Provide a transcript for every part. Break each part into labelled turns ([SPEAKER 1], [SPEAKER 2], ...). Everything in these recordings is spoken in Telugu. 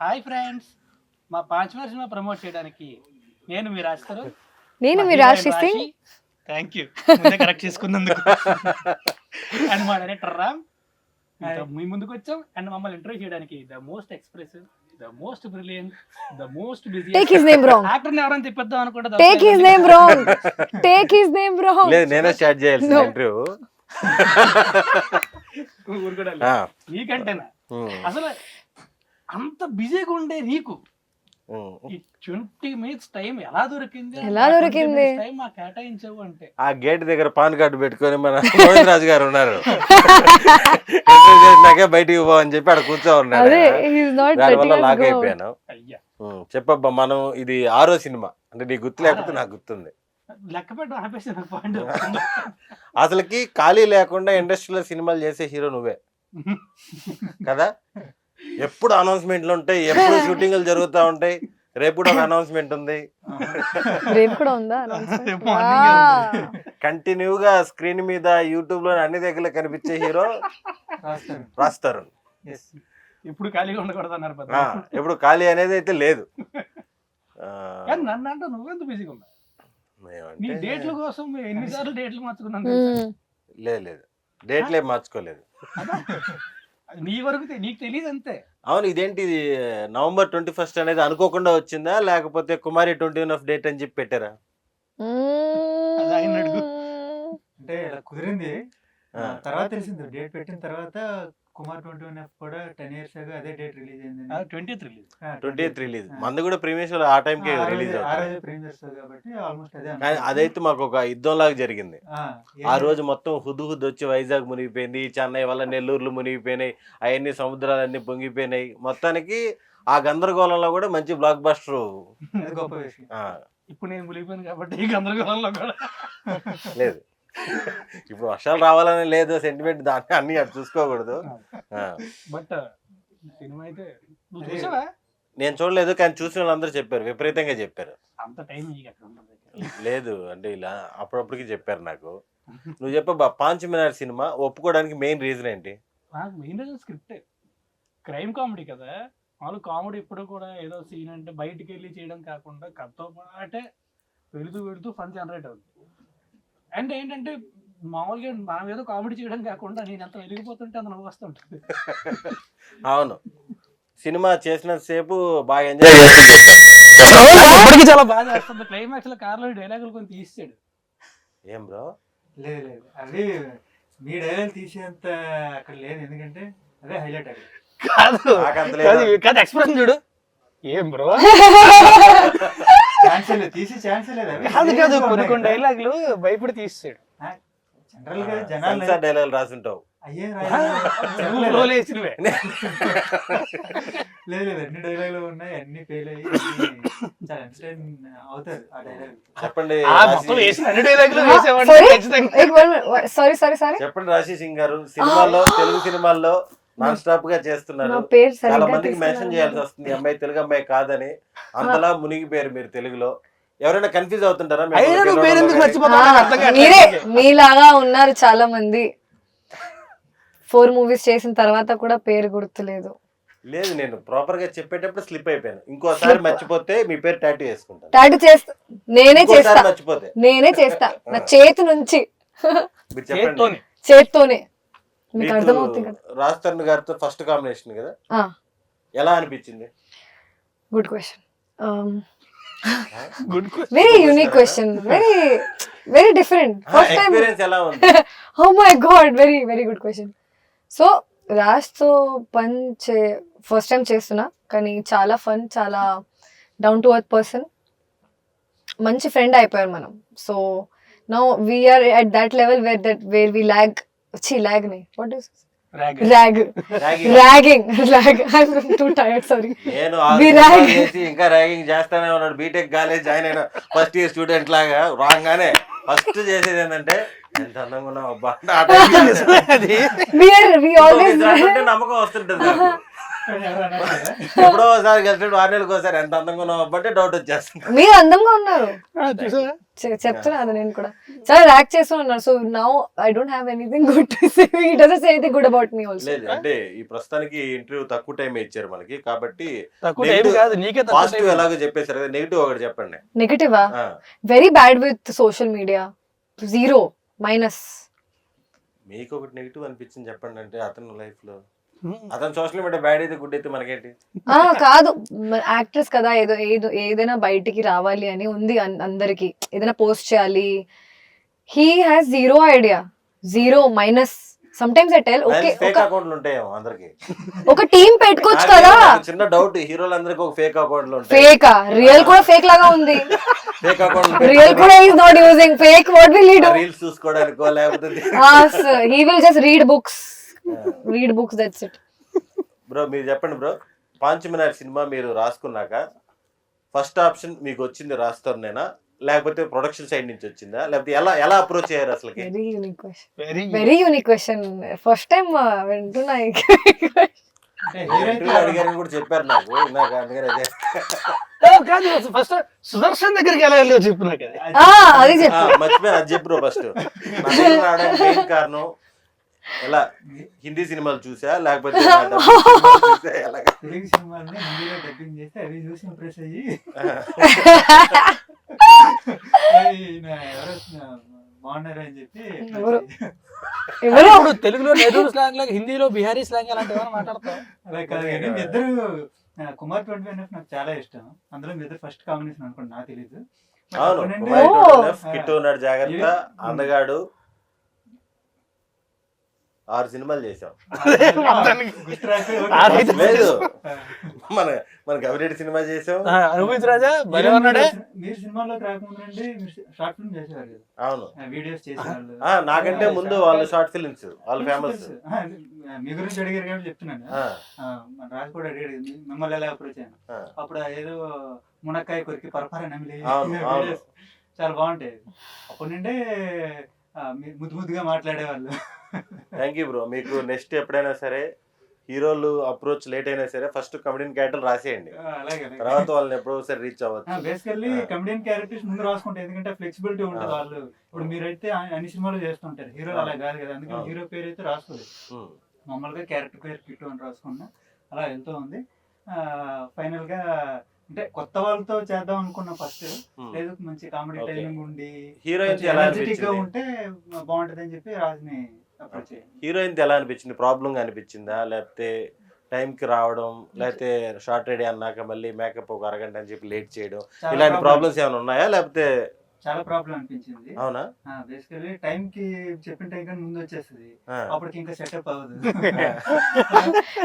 [SPEAKER 1] హాయ్ ఫ్రెండ్స్, మా 5 సినిమా ప్రమోట్ చేయడానికి నేను మీ రాస్తారు.
[SPEAKER 2] నేను మీ రాశి సింగ్.
[SPEAKER 1] థ్యాంక్ యూ ముందే కరెక్ట్ చేసుకున్నందుకు. అండ్ మా డైరెక్టర్ రామ్ మీ ముందుకు వచ్చాం. అండ్ మమ్మల్ని ఇంటర్వ్యూ చేయడానికి the most expressive, the most brilliant, the most busy
[SPEAKER 2] take his name wrong.
[SPEAKER 1] Actor ని ఎవరైనా తిప్పేద్దాం అనుకుంటా.
[SPEAKER 2] Take his name wrong. Take his name wrong.
[SPEAKER 3] లేదు నేనే స్టార్ట్ చేయాల్సింది ఇంటర్వ్యూ.
[SPEAKER 1] ఊరుకోడాలి నీకంటేనా అసలు అంత బిజీగా ఉండే నీకు ఈ 20 minutes టైం ఎలా దొరికింది? టైం మా కేటాయించావు అంటే
[SPEAKER 3] ఆ గేట్ దగ్గర పాన్ కార్డు పెట్టుకొని మన గోవింద్ రాజు గారు ఉన్నారు. నాకే బయటికి పోవని చెప్పి అక్కడ కూర్చో ఉన్నారు. దానివల్ల లాక్ అయిపోయాను.
[SPEAKER 1] అయ్యా
[SPEAKER 3] చెప్పబ్బా, మనం ఇది 6వ సినిమా అంటే నీకు గుర్తు లేకపోతే నాకు గుర్తుంది.
[SPEAKER 1] లెక్క పెట్టడం ఆపేసి పాయింట్.
[SPEAKER 3] అసలుకి ఖాళీ లేకుండా ఇండస్ట్రీలో సినిమాలు చేసే హీరో నువ్వే కదా. ఎప్పుడు అనౌన్స్మెంట్లు ఉంటాయి, ఎప్పుడు షూటింగ్లు జరుగుతూ ఉంటాయి. రేపు కూడా ఒక అనౌన్స్మెంట్ ఉంది.
[SPEAKER 2] రేపు కూడా ఉందా?
[SPEAKER 3] కంటిన్యూగా స్క్రీన్ మీద యూట్యూబ్ లో అన్ని దగ్గర కనిపించే హీరో రాస్తారు.
[SPEAKER 1] ఇప్పుడు ఖాళీగా ఉండకూడదు అన్నారు.
[SPEAKER 3] ఎప్పుడు ఖాళీ అనేది అయితే లేదు.
[SPEAKER 1] నన్ను అంటే నువ్వెంత బిజీగా ఉన్నా? నీ డేట్ల కోసం ఎన్నిసార్లు డేట్లు మార్చుకున్నాను.
[SPEAKER 3] లేదు డేట్లే మార్చుకోలేదు.
[SPEAKER 1] నీ వరకు నీకు తెలియదు అంతే.
[SPEAKER 3] అవును, ఇదేంటి ఇది November 21st అనేది అనుకోకుండా వచ్చిందా, లేకపోతే కుమారి 21 డేట్ అని చెప్పి పెట్టారా?
[SPEAKER 4] అంటే ఇలా కుదిరింది. తర్వాత తెలిసింది డేట్ పెట్టిన తర్వాత కుమార్ 21 కూడా 10 years ago అదే డేట్ రిలీజ్ అయింది.
[SPEAKER 3] 20th release. మంది కూడా ప్రీమియర్స్ ఆ టైంకే రిలీజ్
[SPEAKER 4] కాబట్టి ఆల్మోస్ట్ అదే.
[SPEAKER 3] అదైతే మాకు ఒక యుద్ధం లాగా జరిగింది. ఆ రోజు మొత్తం హుద్దు వచ్చి వైజాగ్ మునిగిపోయింది, చెన్నై వల్ల నెల్లూరులు మునిగిపోయినాయి, అవన్నీ సముద్రాలన్నీ పొంగిపోయినాయి. మొత్తానికి ఆ గందరగోళంలో కూడా మంచి బ్లాక్ బస్టర్.
[SPEAKER 4] గొప్ప విషయం.
[SPEAKER 1] ఇప్పుడు నేను మునిగిపోయాను కాబట్టి ఈ గందరగోళంలో కూడా
[SPEAKER 3] లేదు. ఇప్పుడు వర్షాలు రావాలని లేదు, సెంటిమెంట్ దాన్ని అన్ని అటు చూసుకోకూడదు.
[SPEAKER 1] బట్ సినిమా అయితే నువ్వు చూసావా?
[SPEAKER 3] నేను చూడలేదు, కానీ చూసిన వాళ్ళందరూ చెప్పారు, విపరీతంగా చెప్పారు.
[SPEAKER 1] అంత టైం
[SPEAKER 3] లేదు అంటే ఇలా అప్పుడప్పటికి చెప్పారు నాకు. నువ్వు చెప్పబ్బా, 5 మినిట్ సినిమా ఒప్పుకోవడానికి మెయిన్ రీజన్ ఏంటి?
[SPEAKER 1] నాకు మెయిన్ రీజన్ స్క్రిప్టే. క్రైమ్ కామెడీ కదా. వాళ్ళు కామెడీ ఇప్పుడు కూడా ఏదో సీన్ అంటే బయటికి వెళ్ళి చేయడం కాకుండా కథతో పాటే వెళుతూ ఫన్ జనరేట్ అవుతుంది. అండ్ ఏంటంటే మామూలుగా మనం ఏదో కామెడీ చేయడం కాకుండా నేను ఎంత వెలిగిపోతుంటే అంత నవ్వు వస్తుంటుంది.
[SPEAKER 3] అవును, సినిమా చేసినంత సేపు బాగా ఎంజాయ్
[SPEAKER 1] చేస్తుంది, చాలా బాగా చేస్తుంది. క్లైమాక్స్ లో కార్లో డైలాగులు కొన్ని తీసాడు.
[SPEAKER 3] ఏం బ్రో?
[SPEAKER 4] లేదు అవి మీ డైలాగ్ తీసేంత అక్కడ లేదు, ఎందుకంటే అదే హైలైట్. అది
[SPEAKER 1] కాదు ఎక్స్ప్రెషన్ చూడు. ఏం బ్రో
[SPEAKER 4] తీసి ఛాన్స్ లేదు.
[SPEAKER 1] కాదు కొన్ని డైలాగులు భయపడి తీసాడు.
[SPEAKER 4] జనరల్ గా జనాలు
[SPEAKER 3] డైలాగులు రాసుంటావు.
[SPEAKER 4] అయ్యే లేదు అన్ని డైలాగులు ఉన్నాయి, అన్ని ఫెయిల్ అయ్యి చాలా ఎంటర్టైన్ అవుతారు ఆ డైలాగ్.
[SPEAKER 3] చెప్పండి చెప్పండి రాశి సింగ్ గారు, సినిమాల్లో తెలుగు సినిమాల్లో నాన్ స్టాప్ గా చేస్తున్నారు. చాలా మందికి మెన్షన్ చేయాల్సి వస్తుంది అమ్మాయి తెలుగు అమ్మాయి కాదని. అంతలా మునిగిపోయారు మీరు తెలుగులో. ఎవరైనా కన్ఫ్యూజ్ అవుతుంటారా?
[SPEAKER 2] మీలాగా ఉన్నారు చాలా మంది. 4 movies చేసిన తర్వాత కూడా పేరు గుర్తులేదు.
[SPEAKER 3] లేదు, నేను ప్రాపర్ గా చెప్పేటప్పుడు స్లిప్ అయిపోయాను. ఇంకోసారి మర్చిపోతే మీ పేరు టాటూ వేసుకుంటాను.
[SPEAKER 2] టాటూ చేస్తా, నేనే చేస్తా.
[SPEAKER 3] మర్చిపోతే
[SPEAKER 2] నేనే చేస్తా, నా చేతి నుంచి,
[SPEAKER 3] మీరు చెప్పండి.
[SPEAKER 2] చేత్తోనే. మీకు అర్థమవుతుంది కదా.
[SPEAKER 3] రాజ్ తరుణ్ గారితో ఫస్ట్ కాంబినేషన్ కదా, ఎలా అనిపించింది?
[SPEAKER 2] Good question. Very unique question, very different. First time
[SPEAKER 3] experience ఎలా ఉంది?
[SPEAKER 2] Oh my god, very good question. So రాజ్తో ఫస్ట్ టైం చేస్తున్నా, కానీ చాలా ఫన్, చాలా డౌన్ టు ఎర్త్ పర్సన్, మంచి ఫ్రెండ్ అయిపోయారు మనం. So now we are at that level where we lag ని what is ragging. I'm too tired, sorry.
[SPEAKER 3] నేను ఇంకా ర్యాగింగ్ చేస్తానే ఉన్నాడు. బీటెక్ కాలేజ్ జాయిన్ అయిన ఫస్ట్ ఇయర్ స్టూడెంట్ లాగా రాగానే ఫస్ట్ చేసేది ఏంటంటే ఎంత అందంగా ఉన్నావు అబ్బా, నమ్మకం వస్తుంటది. ఎప్పుడో ఒకసారి కలిసి 6 నెలలకు ఒకసారి ఎంత అందంగా ఉన్నావు అబ్బంటే డౌట్ వచ్చేస్తుంది.
[SPEAKER 2] మీరు అందంగా ఉన్నారు, చెప్తున్నా అది నేను కూడా చాలా ర్యాక్ చేస్తున్నాను. So now I don't have anything good to say. He doesn't say anything good about me also.
[SPEAKER 3] లేదు అంటే ఈ ప్రస్తుతానికి ఇంటర్వ్యూ తక్కువ టైం ఇచ్చారు మనకి కాబట్టి
[SPEAKER 1] తక్కువ టైం కాదు నీకే తక్కువ
[SPEAKER 3] పాజిటివ్
[SPEAKER 1] time.
[SPEAKER 3] ఎలాగో చెప్పేశారు కదా, నెగిటివ్ ఒకటి చెప్పండి.
[SPEAKER 2] నెగటివా?
[SPEAKER 3] ఆ,
[SPEAKER 2] very bad with social media. 0 minus.
[SPEAKER 3] మీకు ఒకటి నెగిటివ్ అనిపించింది చెప్పండి. అంటే అతను లైఫ్ లో
[SPEAKER 1] Hmm.
[SPEAKER 3] అతను సోషల్ మీడియా బ్యాడ్ అయితే గుడ్ అయితే మనకేంటి?
[SPEAKER 2] కాదు, యాక్ట్రెస్ కదా, ఏదైనా బయటికి రావాలి అని ఉంది అందరికి, ఏదైనా పోస్ట్ చేయాలి. He has 0 idea, 0 minus. Some times I tell okay
[SPEAKER 3] fake అకౌంట్లు ఉంటాయేమో అందరికి.
[SPEAKER 2] ఒక టీం పెట్టుకోవచ్చు కదా.
[SPEAKER 3] చిన్న డౌట్, హీరోలందరికీ ఒక ఫేక్ అకౌంట్లు ఉంటాయి.
[SPEAKER 2] ఫేకా? రియల్ కూడా ఫేక్ లాగా ఉంది.
[SPEAKER 3] ఫేక్ అకౌంట్
[SPEAKER 2] రియల్ కూడా is not using fake. What will he do?
[SPEAKER 3] Reels చూసుకోవడానికో లేకపోతే
[SPEAKER 2] he will just read books, that's it.
[SPEAKER 3] Bro మీరు చెప్పండి బ్రో, పాంచమినార్ సినిమా మీరు రాసుకున్నాక ఫస్ట్ ఆప్షన్ మీకు వచ్చింది రాస్తానేనా లేకపోతే ప్రొడక్షన్ సైడ్ నుంచి వచ్చిందా, లేకపోతే ఎలా అప్రోచ్ అయ్యారు అసలు?
[SPEAKER 2] Very unique question,
[SPEAKER 1] Very
[SPEAKER 2] very unique question. First time వింటున్నా.
[SPEAKER 3] అడిగారని కూడా చెప్పారు నాకు ఇందాక, అందుకని అదే.
[SPEAKER 1] కాదు ఫస్ట్ సుదర్శన్ దగ్గరికి ఎలా వెళ్ళావు చెప్పు నాకు అది.
[SPEAKER 2] అది చెప్పు.
[SPEAKER 3] మర్చిపోయాను, అది చెప్పు ఫస్ట్. రావడానికి మెయిన్ కారణం ఎలా, హిందీ సినిమాలు చూసా లేకపోతే
[SPEAKER 4] తెలుగు సినిమాలని హిందీలో డబ్బింగ్ చేస్తే అవి చూసి ఇంప్రెస్ అయ్యి ఎవరో బాగున్నారు అని చెప్పి
[SPEAKER 1] ఇప్పుడు తెలుగులో నెల్లూరు స్లాంగ్ లాగా హిందీలో బిహారీ స్లాంగ్ అలాంటి ఏమైనా మాట్లాడతాం?
[SPEAKER 4] అలా కాదు కానీ మీ ఇద్దరు కుమార్ 21 నాకు చాలా ఇష్టం. అందులో మీ ఇద్దరు ఫస్ట్ కాంబినేషన్ అనుకోండి, నాకు తెలీదు.
[SPEAKER 3] అవును, కిట్టు ఉన్నాడు, జాగ్రత్త, అందగాడు, 6 సినిమాలు చేసాం. లేదు మన గవిరెడ్డి సినిమా చేసాం,
[SPEAKER 1] అనుభూతి రాజా భలే ఉన్నాడే.
[SPEAKER 4] మీరు సినిమాలోకి రాకముందు షార్ట్ ఫిల్మ్ చేసేవారు కదా,
[SPEAKER 3] అవును
[SPEAKER 4] వీడియోస్ చేసేవాళ్ళు.
[SPEAKER 3] నాకంటే ముందు వాళ్ళు షార్ట్ ఫిలిమ్స్, వాళ్ళు ఫేమస్.
[SPEAKER 4] మీ గురించి అడిగారు కాబట్టి చెప్తున్నాను. మన రాజు కూడా అడిగాడు మిమ్మల్ని ఎలా అప్రోచ్ అయ్యాను. అప్పుడు ఏదో మునక్కాయ కొరికి పరపర నమిలి వీడియోస్ చాలా బాగుంటాయి. అప్పటి నుండే ముద్దు ముద్దుగా మాట్లాడేవాళ్ళు.
[SPEAKER 3] Thank you bro. మీకు నెక్స్ట్ ఎప్పుడైనా సరే హీరోలు అప్రోచ్ లేట్ అయినా సరే ఫస్ట్ కమెడియన్ క్యారెక్టర్ రాసేయండి, తర్వాత వాళ్ళని ఎప్పుడో సరే రీచ్ అవ్వచ్చు.
[SPEAKER 4] బేసికల్లీ కమెడియన్ క్యారెక్టర్స్ ముందు రాసుకుంటే, ఎందుకంటే ఫ్లెక్సిబిలిటీ ఉంటుంది. వాళ్ళు ఇప్పుడు మీరైతే అన్ని సినిమాలు చేస్తుంటారు, హీరోలు అలా కాదు కదా, అందుకని హీరో పేరు అయితే రాసుకోలేదు. మామూలుగా క్యారెక్టర్ పేరు కిట్టు అని రాసుకున్నా అలా వెళ్తూ ఉంది. ఫైనల్ గా అంటే కొత్త వాళ్ళతో చేద్దాం అనుకున్న ఫస్ట్, లేదు మంచి కామెడీ టైమింగ్ ఉండి
[SPEAKER 3] హీరోయిన్
[SPEAKER 4] ఎనర్జెటిక్ గా ఉంటే బాగుంటది అని చెప్పి రాజుని అప్రోచ్ అయ్యాను.
[SPEAKER 3] హీరోయిన్ ఎలా అనిపించింది? ప్రాబ్లం అనిపించిందా, లేకపోతే టైంకి రావడం, లేకపోతే షార్ట్ రెడీ అన్నాక మళ్ళీ మేకప్ ఒక అరగంట అని చెప్పి లేట్ చేయడం, ఇలాంటి ప్రాబ్లమ్స్ ఏమైనా ఉన్నాయా లేకపోతే?
[SPEAKER 4] చాలా ప్రాబ్లం అనిపించింది.
[SPEAKER 3] అవునా?
[SPEAKER 4] బేసికల్లీ టైం కి చెప్పిన టైం కన్నా ముందు వచ్చేస్తుంది, అప్పటికి ఇంకా సెటప్ అవ్వదు.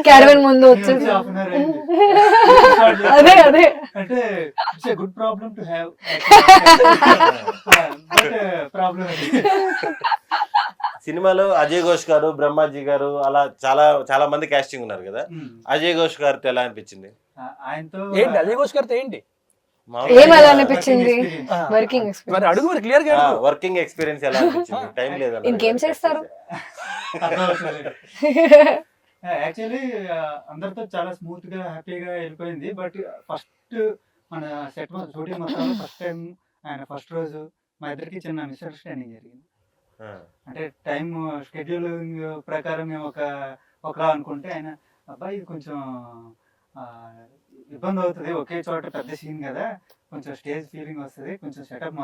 [SPEAKER 2] క్యారవన్ ముందు వచ్చేసి అదే
[SPEAKER 4] అంటే it's a good problem to have, but problem.
[SPEAKER 3] సినిమాలో అజయ్ ఘోష్ గారు, బ్రహ్మాజీ గారు అలా చాలా మంది కాస్టింగ్ ఉన్నారు కదా, అజయ్ ఘోష్ గారితో ఎలా అనిపించింది?
[SPEAKER 4] ఆయనతో
[SPEAKER 1] ఏంటి అజయ్ ఘోష్ గారితో ఏంటి
[SPEAKER 2] ఏమలా అనిపించింది? వర్కింగ్
[SPEAKER 1] మరి అడుగు మరి క్లియర్ గా.
[SPEAKER 3] వర్కింగ్ ఎక్స్పీరియన్స్ ఎలా అనిపించింది? టైం లేదా?
[SPEAKER 2] ఇంకేం చేస్తారు?
[SPEAKER 4] యాక్చువల్లీ అందరితో చాలా స్మూత్ గా హ్యాపీగా వెళ్ళిపోయింది. బట్ ఫస్ట్ మన సెట్ షూటింగ్ మొత్తం ఫస్ట్ టైం ఆయన ఫస్ట్ రోజు మా ఇద్దరికి చిన్న మిస్అండర్స్టాండింగ్ జరిగింది. అంటే టైం షెడ్యూలింగ్ ప్రకారం మేము ఒకలా అనుకుంటే, ఆయన అబ్బాయి ఇది కొంచెం ఇబ్బంది అవుతుంది, ఒకే చోట పెద్ద సీన్ కదా, కొంచెం స్టేజ్ ఫీలింగ్ వస్తుంది, కొంచెం సెటప్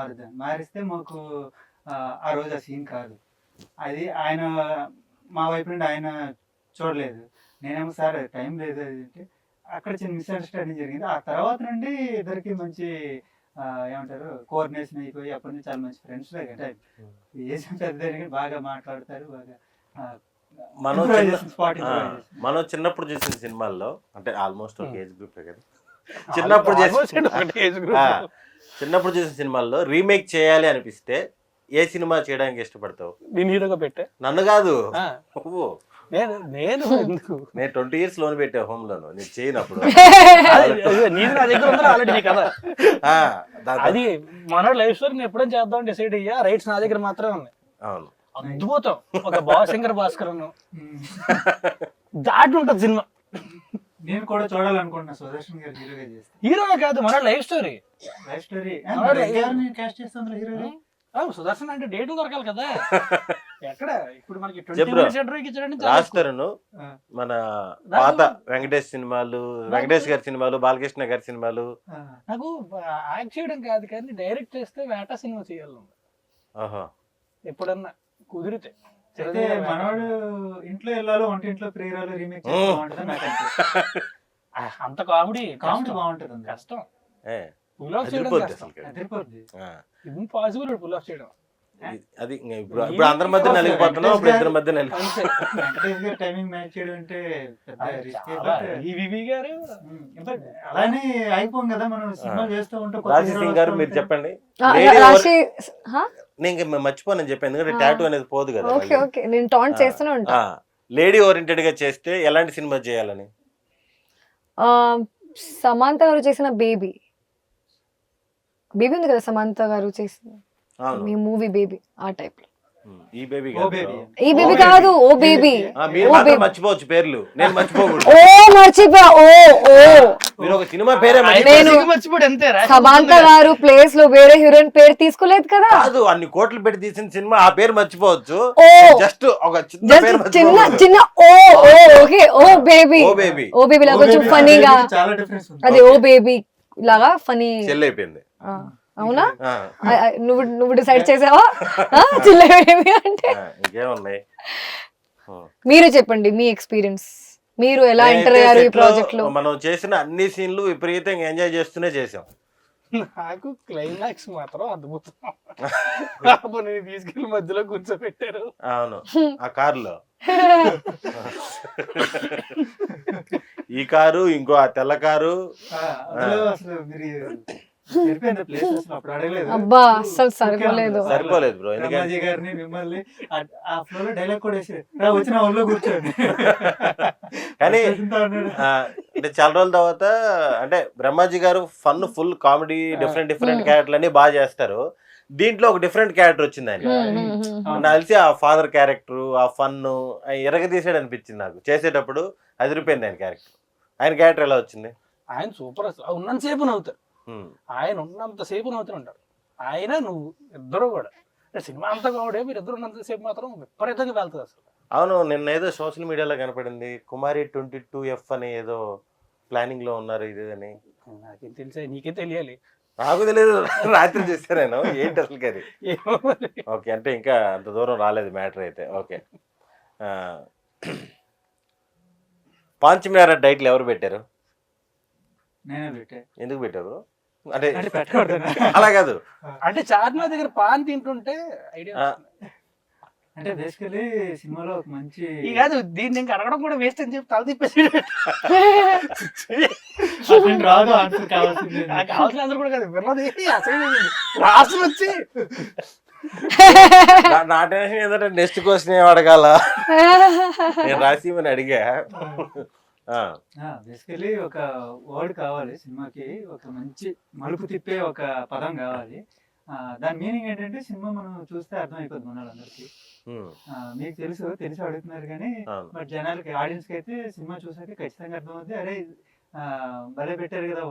[SPEAKER 4] మారిస్తే మాకు ఆ రోజు ఆ సీన్ కాదు. అది ఆయన మా వైపు నుండి ఆయన చూడలేదు, నేనేమో సార్ టైం లేదు అంటే అక్కడ చిన్న మిస్అండర్స్టాండింగ్ జరిగింది. ఆ తర్వాత నుండి ఇద్దరికి మంచి ఏమంటారు కోఆర్డినేషన్ అయిపోయి అప్పటి నుంచి చాలా మంచి ఫ్రెండ్స్ లాగా. ఏజ్ పెద్ద బాగా మాట్లాడతారు, బాగా
[SPEAKER 3] మనం చిన్నప్పుడు చూసిన సినిమాల్లో, అంటే ఆల్మోస్ట్ ఒక ఏజ్ గ్రూప్ కదా, చిన్నప్పుడు చూసిన సినిమాల్లో రీమేక్ చేయాలి అనిపిస్తే ఏ సినిమా చేయడానికి ఇష్టపడతావు?
[SPEAKER 1] నేను హీరోగా పెట్టా.
[SPEAKER 3] నన్ను కాదు,
[SPEAKER 1] నేను
[SPEAKER 3] 20 years లోన్ పెట్టా హోమ్ లోన్, నేను చేయనప్పుడు.
[SPEAKER 1] అది మన లైఫ్ స్టోరీ నేను ఎప్పుడైనా చేద్దాం డిసైడ్ అయ్యా, రైట్స్ నా దగ్గర మాత్రమే ఉన్నాయి.
[SPEAKER 3] అవును,
[SPEAKER 1] అద్భుతం. ఒక భాస్కర్ దాటి ఉంటుంది సినిమా.
[SPEAKER 4] నేను కూడా చూడాలనుకుంటున్నా సుదర్శన్ గారు హీరోగా చేస్తే.
[SPEAKER 1] హీరోగా కాదు, మన life story.
[SPEAKER 4] Life story caste చేస్తాను హీరోగా.
[SPEAKER 1] సుదర్శన్ అంటే డేట్లు దొరకాలి కదా. ఎక్కడ ఇప్పుడు మనకి
[SPEAKER 3] రాస్తారును మన పాత వెంకటేష్ సినిమాలు, వెంకటేష్ గారి సినిమాలు, బాలకృష్ణ గారి సినిమాలు.
[SPEAKER 1] నాకు యాక్ట్ చేయడం కాదు కానీ డైరెక్ట్ చేస్తే వేటా సినిమా చేయాలి ఎప్పుడన్నా కుదిరితే.
[SPEAKER 4] అయితే మనవాడు ఇంట్లో వెళ్ళాలో వంటింట్లో ప్రియురాలు రీమేక్
[SPEAKER 1] అంత కామెడీ
[SPEAKER 4] బాగుంటుంది.
[SPEAKER 1] కష్టం
[SPEAKER 3] పుల్ ఆఫ్ చేయడం,
[SPEAKER 1] ఇంపాసిబుల్ పుల్ ఆఫ్ చేయడం.
[SPEAKER 3] అది ఇప్పుడు అందరి మధ్య నలిగిపోతున్నాం, ఇప్పుడు ఇద్దరి మధ్య
[SPEAKER 4] టైమింగ్ మ్యాచ్ చేయడం అంటే
[SPEAKER 3] అలానే
[SPEAKER 4] అయిపోం కదా మనం సినిమా చేస్తూ ఉంటాం.
[SPEAKER 3] రాశి సింగ్ గారు మీరు చెప్పండి. నేను మర్చిపోనని చెప్పాను, ఎందుకంటే టాటూ అనేది పోదు కదా. లేడీ ఓరియంటెడ్ గా చేస్తే ఎలాంటి సినిమా చేయాలని?
[SPEAKER 2] సమంత గారు చేసిన బేబీ ఉంది కదా, సమంత గారు చేసిన మీ మూవీ బేబీ, ఆ టైప్ లో.
[SPEAKER 3] ఈ బేబీ
[SPEAKER 2] కాదు, ఓ బేబీ.
[SPEAKER 3] మర్చిపోవచ్చు పేర్లు, నేను మర్చిపోకూడదు. మీరు ఒక సినిమా పేరే
[SPEAKER 1] మర్చిపోడు అంతే.
[SPEAKER 2] సమంత గారు ప్లేస్ లో వేరే హీరోయిన్ పేరు తీసుకోలేదు కదా.
[SPEAKER 3] కాదు, అన్ని కోట్లు పెట్టి తీసిన సినిమా, ఆ పేరు మర్చిపోవచ్చు. జస్ట్ ఒక
[SPEAKER 2] చిన్న ఓ బేబీ లాగా కొంచెం ఫనీగా, అది ఓ బేబీ లాగా ఫనీ
[SPEAKER 3] అయిపోయింది.
[SPEAKER 2] అవునా? నువ్వు డిసైడ్ చేసావా చిల్లబేబీ అంటే?
[SPEAKER 3] ఇంకేమున్నాయి
[SPEAKER 2] మీరు చెప్పండి మీ ఎక్స్పీరియన్స్, మీరు ఎలా ఎంటర్ అయ్యారు ఈ ప్రాజెక్ట్ లో?
[SPEAKER 3] మనం చేసిన అన్ని సీన్లు విపరీతంగా ఎంజాయ్ చేస్తూనే చేసాం.
[SPEAKER 1] నాకు క్లైమాక్స్ మాత్రం అద్భుతం. తీసుకెళ్లి మధ్యలో కూర్చోబెట్టారు.
[SPEAKER 3] అవును, ఆ కారులో ఈ కారు, ఇంకో ఆ తెల్ల కారు.
[SPEAKER 2] అబ్బా అసలు సరిపోలేదు
[SPEAKER 3] బ్రో. కానీ అంటే చాలా రోజుల తర్వాత అంటే బ్రహ్మాజీ గారు ఫన్, ఫుల్ కామెడీ, డిఫరెంట్ క్యారెక్టర్లు అన్ని బాగా చేస్తారు. దీంట్లో ఒక డిఫరెంట్ క్యారెక్టర్ వచ్చింది ఆయన. నాకు తెలిసి ఆ ఫాదర్ క్యారెక్టర్, ఆ ఫన్ ఎరగదీసాడు అనిపించింది నాకు చేసేటప్పుడు. అదిరిపోయింది ఆయన క్యారెక్టర్. ఆయన క్యారెక్టర్ ఎలా వచ్చింది?
[SPEAKER 1] ఆయన సూపర్, అసలు ఉన్నంతసేపు నవ్వుతారు. ఆయన ఉన్నంతసేపు నవ్వుతూ ఉంటారు. ఆయన నువ్వు ఇద్దరు కూడా సినిమా అంతా కూడా మీరు ఇద్దరు ఉన్నంతసేపు మాత్రం విపరీతంగా వెళ్తుంది అసలు.
[SPEAKER 3] అవును, నిన్న ఏదో సోషల్ మీడియాలో కనపడింది, కుమారి 22F అని ఏదో ప్లానింగ్ లో ఉన్నారు ఇది అని.
[SPEAKER 1] నాకేం తెలిసా, నీకే తెలియాలి.
[SPEAKER 3] నాకు తెలియదు, రాత్రి చూస్తే నేను ఏంటి అసలు అది. ఓకే, అంటే ఇంకా అంత దూరం రాలేదు మ్యాటర్ అయితే. ఓకే, పాంచమేర టైటిల్ ఎవరు పెట్టారు? ఎందుకు పెట్టారు? అంటే అలా కాదు,
[SPEAKER 1] అంటే చార్మినార్ దగ్గర పాన్ తింటుంటే ఐడియా.
[SPEAKER 4] అంటే బేసికలీ సినిమాలో ఒక మంచి
[SPEAKER 1] కాదు, దీన్ని ఇంకా అడగడం కూడా వేస్ట్ అని చెప్పి తల తిప్పేసి
[SPEAKER 4] రాదు ఆన్సర్ కావాల్సింది.
[SPEAKER 1] కావాల్సిన ఆన్సర్ కూడా కాదు, విన్నది రాసి వచ్చి
[SPEAKER 3] నా టెన్షన్ ఏంటంటే నెక్స్ట్ క్వశ్చన్ ఏం అడగాల, నేను రాసిమని అడిగా.
[SPEAKER 4] బేసికలీ ఒక వర్డ్ కావాలి సినిమాకి, ఒక మంచి మలుపు తిప్పే ఒక పదం కావాలి. దాని మీనింగ్ ఏంటంటే సినిమా మనం చూస్తే అర్థం అయిపోతుంది మన వాళ్ళందరికీ. మీకు తెలిసి అడుగుతున్నారు కానీ బట్ జనాలకి, ఆడియన్స్ కి అయితే సినిమా చూసాక ఖచ్చితంగా అర్థం అవుతుంది. అరే భలే పెట్టారు కదా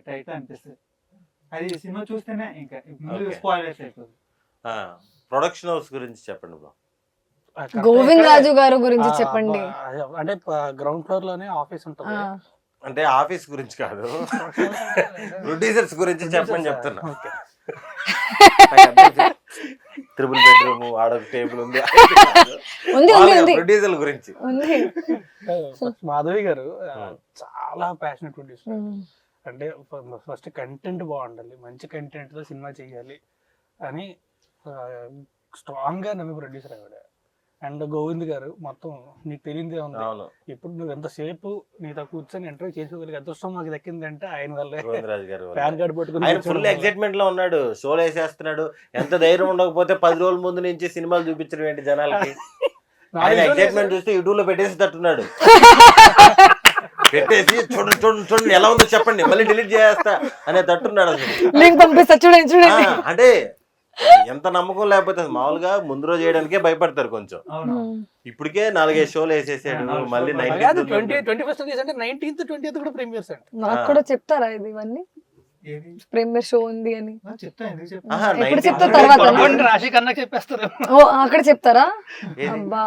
[SPEAKER 4] టైటిల్ అనిపిస్తుంది. అది సినిమా చూస్తేనే ఇంకా ముందు స్పాయిలర్స్ అయిపోతుంది.
[SPEAKER 3] ప్రొడక్షన్ హౌస్ గురించి చెప్పండి బ్రో.
[SPEAKER 2] గోవింద్ రాజు గారు గురించి చెప్పండి.
[SPEAKER 1] అంటే గ్రౌండ్ ఫ్లోర్ లోనే ఆఫీస్ ఉంటుంది.
[SPEAKER 3] అంటే ఆఫీస్ గురించి కాదు, ప్రొడ్యూసర్స్ గురించి చెప్పని చెప్తున్నా. ట్రిపుల్ బెడ్రూమ్, ఆడొక టేబుల్ ఉంది, ప్రొడ్యూసర్ గురించి.
[SPEAKER 1] మాధవి గారు చాలా ప్యాషనెట్ ప్రొడ్యూసర్. అంటే ఫస్ట్ కంటెంట్ బాగుండాలి, మంచి కంటెంట్ తో సినిమా చేయాలి అని స్ట్రాంగ్ గా నమ్మి ప్రొడ్యూసర్ ఆవిడ. అండ్ గోవింద్ గారు మొత్తం నీకు తెలియదే ఉంది. ఇప్పుడు నువ్వు ఎంతసేపు నీతో కూర్చొని ఇంటర్వ్యూ చేసుకోగలిగే అదృష్టం మాకు దక్కిందంటే ఆయన వల్లే. ప్యాన్ కార్డ్ పట్టుకుని
[SPEAKER 3] ఫుల్ ఎక్సైట్మెంట్ లో ఉన్నాడు, షోలు వేసేస్తున్నాడు. ఎంత ధైర్యం ఉండకపోతే 10 రోజుల ముందు నుంచి సినిమాలు చూపించడం ఏంటి జనాలకి? ఆయన ఎక్సైట్మెంట్ చూస్తే యూట్యూబ్ లో పెట్టేసి తట్టున్నాడు. పెట్టేసి చూడండి ఎలా ఉందో చెప్పండి, మళ్ళీ డిలీట్ చేస్తా అనే తట్టున్నాడు అసలు.
[SPEAKER 2] అంటే
[SPEAKER 3] ఎంత నమ్మకం లేకపోతే అసలు మామూలుగా ముందు రోజు చేయడానికే భయపడతారు కొంచెం.
[SPEAKER 4] అవును.
[SPEAKER 3] ఇప్పటికే 4-5 షోలు వేసేసాడు, మళ్ళీ
[SPEAKER 1] 21st రిలీజ్ అంటే 19th 20th కూడా ప్రీమియర్స్ అంట.
[SPEAKER 2] నాకు కూడా చెప్తారా ఇది ఇవన్నీ
[SPEAKER 4] ఏది?
[SPEAKER 2] ప్రీమియర్ షో ఉంది అని?
[SPEAKER 4] చెప్తా, ఎందుకు చెప్తా?
[SPEAKER 3] ఆహా,
[SPEAKER 2] ఎప్పుడు
[SPEAKER 3] 19th
[SPEAKER 2] చెప్తావు తర్వాత?
[SPEAKER 1] కొంతమంది రాశి కన్నా చెప్పేస్తారు.
[SPEAKER 2] ఓ అక్కడ చెప్తారా?
[SPEAKER 3] ఏది?
[SPEAKER 2] అబ్బా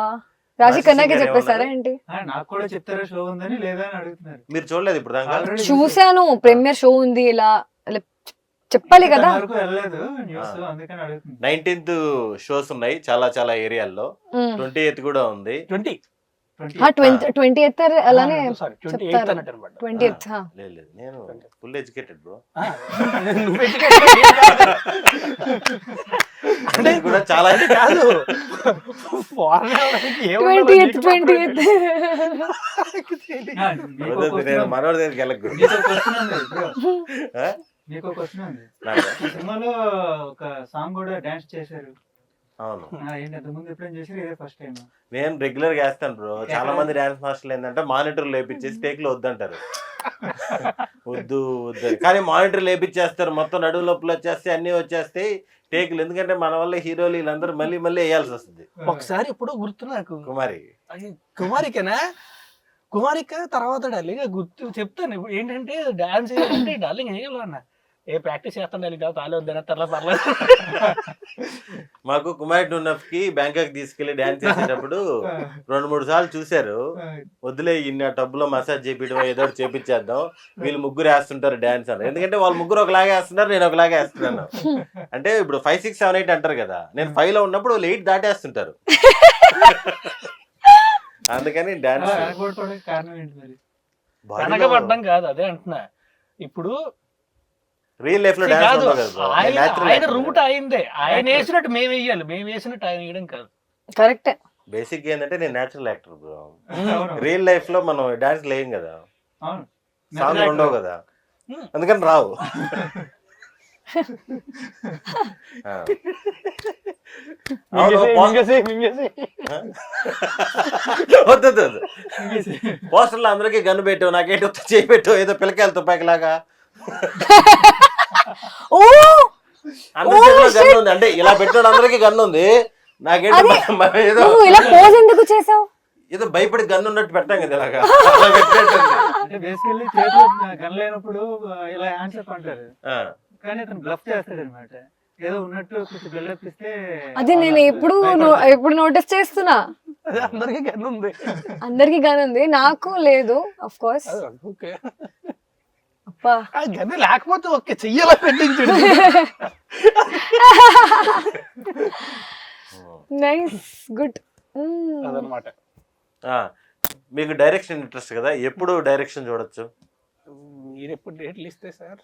[SPEAKER 2] రాశి కన్నాకే
[SPEAKER 3] రాశి
[SPEAKER 2] చెప్పేస్తారా ఏంటి?
[SPEAKER 4] నాకు కూడా చెప్తారా షో ఉందని లేదా అని అడుగుతున్నారు.
[SPEAKER 3] మీరు చూడలేదు ఇప్పుడు దాకా?
[SPEAKER 4] Already
[SPEAKER 2] చూసాను ప్రీమియర్ షో ఉంది ఇలా ఇలా చెప్పాలి కదా.
[SPEAKER 4] దాని వరకు వెళ్ళలేదు న్యూస్, అందుకని అడుగుతున్నా.
[SPEAKER 3] 19th షోస్ ఉన్నాయి చాలా చాలా ఏరియాల్లో. 28th కూడా ఉంది.
[SPEAKER 2] 20th అలానే
[SPEAKER 1] సారీ 28th
[SPEAKER 2] చెప్తారు.
[SPEAKER 1] అన్నట్టు అనమాట.
[SPEAKER 2] 20th
[SPEAKER 3] లేదు లేదు, నేను ఫుల్ ఎడ్యుకేటెడ్ బ్రో.
[SPEAKER 1] నువ్వు
[SPEAKER 3] అంటే కూడా చాలా
[SPEAKER 1] కాదు
[SPEAKER 2] 20th
[SPEAKER 3] నేను మనోడి దగ్గరికి వెళ్ళకు.
[SPEAKER 4] మీకు క్వశ్చన్ ఉంది.
[SPEAKER 3] నాకు?
[SPEAKER 4] ఈ సినిమాలో ఒక సాంగ్ కూడా డాన్స్ చేశారు.
[SPEAKER 3] అవును,
[SPEAKER 4] ఏంటి అంతకుముందు ఎప్పుడైనా చేశారు? ఇదే ఫస్ట్ టైం.
[SPEAKER 3] నేను రెగ్యులర్ గా వేస్తాను బ్రో. చాలా మంది డాన్స్ మాస్టర్లు ఏంటంటే మానిటర్ లేపించేసి టేక్లు వద్దంటారు. వద్దు వద్దు కానీ మానిటర్ లేపించేస్తారు, మొత్తం నడువు లోపల వచ్చేస్తే అన్ని వచ్చేస్తాయి టేకులు. ఎందుకంటే మన వల్ల హీరోలు వీళ్ళందరూ మళ్ళీ మళ్ళీ వేయాల్సి వస్తుంది.
[SPEAKER 1] ఒకసారి ఎప్పుడో గుర్తు నాకు
[SPEAKER 3] కుమారి
[SPEAKER 1] కుమారికేనా కుమారిక తర్వాత డార్లింగ్ గుర్తు చెప్తాను. ఇప్పుడు ఏంటంటే డాన్స్ అంటే డార్లింగ్ వేయాలి అన్న ఏ ప్రాక్టీస్ చేస్తాను డార్లింగ్ తాలే వద్దన తర్వాత పర్లేదు.
[SPEAKER 3] మాకు కుమారి టూనఫ్ కి బ్యాంకాక్ తీసుకెళ్లి డాన్స్ చేసేటప్పుడు 2-3 సార్లు చూశారు. వద్దులే ఇన్న టబ్ లో మసాజ్ చేపించడం ఏదో ఒకటి చేపించేద్దాం, వీళ్ళు ముగ్గురు వేస్తుంటారు డాన్స్ అని. ఎందుకంటే వాళ్ళు ముగ్గురు ఒకలాగే వేస్తున్నారు, నేను ఒకలాగే వేస్తున్నాను. అంటే ఇప్పుడు 5, 6, 7, 8 అంటారు కదా, నేను 5 లో ఉన్నప్పుడు వాళ్ళు 8 దాటేస్తుంటారు. అందుకని డాన్స్
[SPEAKER 4] కారణం ఏంటి మరి?
[SPEAKER 1] వెనకబడ్డం కాదు, అదే అంటున్నా. ఇప్పుడు
[SPEAKER 3] రియల్ లైఫ్ లో
[SPEAKER 1] కాదు, ఆయన
[SPEAKER 3] డాన్స్
[SPEAKER 1] రూట్ అయిందే, ఆయన వేసినట్టు మేము వేయాలి, మేము వేసినట్టు ఆయన వేయడం కాదు.
[SPEAKER 2] కరెక్టే.
[SPEAKER 3] బేసిక్ ఏంటంటే నేను నేచురల్ యాక్టర్ బ్రో.
[SPEAKER 4] అవును.
[SPEAKER 3] రియల్ లైఫ్ లో మనం డాన్స్ లేం కదా,
[SPEAKER 4] అవును.
[SPEAKER 3] సాంగ్ ఉండవు కదా, అందుకని రావు. పోస్టర్లో అందరికి గన్ను పెట్టావు, నాకేంటి చేయి పెట్టావు ఏదో పిల్లకాయల తుపాకి లాగా.
[SPEAKER 2] ఓ
[SPEAKER 3] అందరికీ గన్ను ఉంది అంటే ఇలా పెట్టాడు, అందరికి గన్ను ఉంది, నాకేంటి ఏదో
[SPEAKER 2] నువ్వు ఇలా పోజ్ ఎందుకు చేసావు?
[SPEAKER 3] ఏదో భయపడి గన్ను ఉన్నట్టు పెట్టాం కదా ఇలాగా.
[SPEAKER 4] అంటే బేసికల్లీ చేతిలో గన్ లేనప్పుడు ఇలా ఆన్సర్ అంటారు, కానీ అతను బ్లఫ్ చేస్తాడు అనమాట. ఏదో ఉన్నట్టు కొంచెం బిల్డప్ ఇస్తే.
[SPEAKER 2] అది నేను ఎప్పుడు నోటీస్ చేస్తున్నా.
[SPEAKER 1] అందరికి గన్ ఉంది,
[SPEAKER 2] అందరికి గన్ ఉంది, నాకు లేదు ఆఫ్ కోర్స్.
[SPEAKER 1] ఓకే
[SPEAKER 2] అబ్బా
[SPEAKER 1] గన్ లేకపోతే ఓకే చెయ్యాల పెట్టించండి.
[SPEAKER 2] Nice good.
[SPEAKER 1] అదనమాట.
[SPEAKER 3] మీకు డైరెక్షన్ ఇంట్రెస్ట్ కదా, ఎప్పుడు డైరెక్షన్ చూడొచ్చు?
[SPEAKER 1] మీరు ఎప్పుడు డేట్లు ఇస్తే సార్?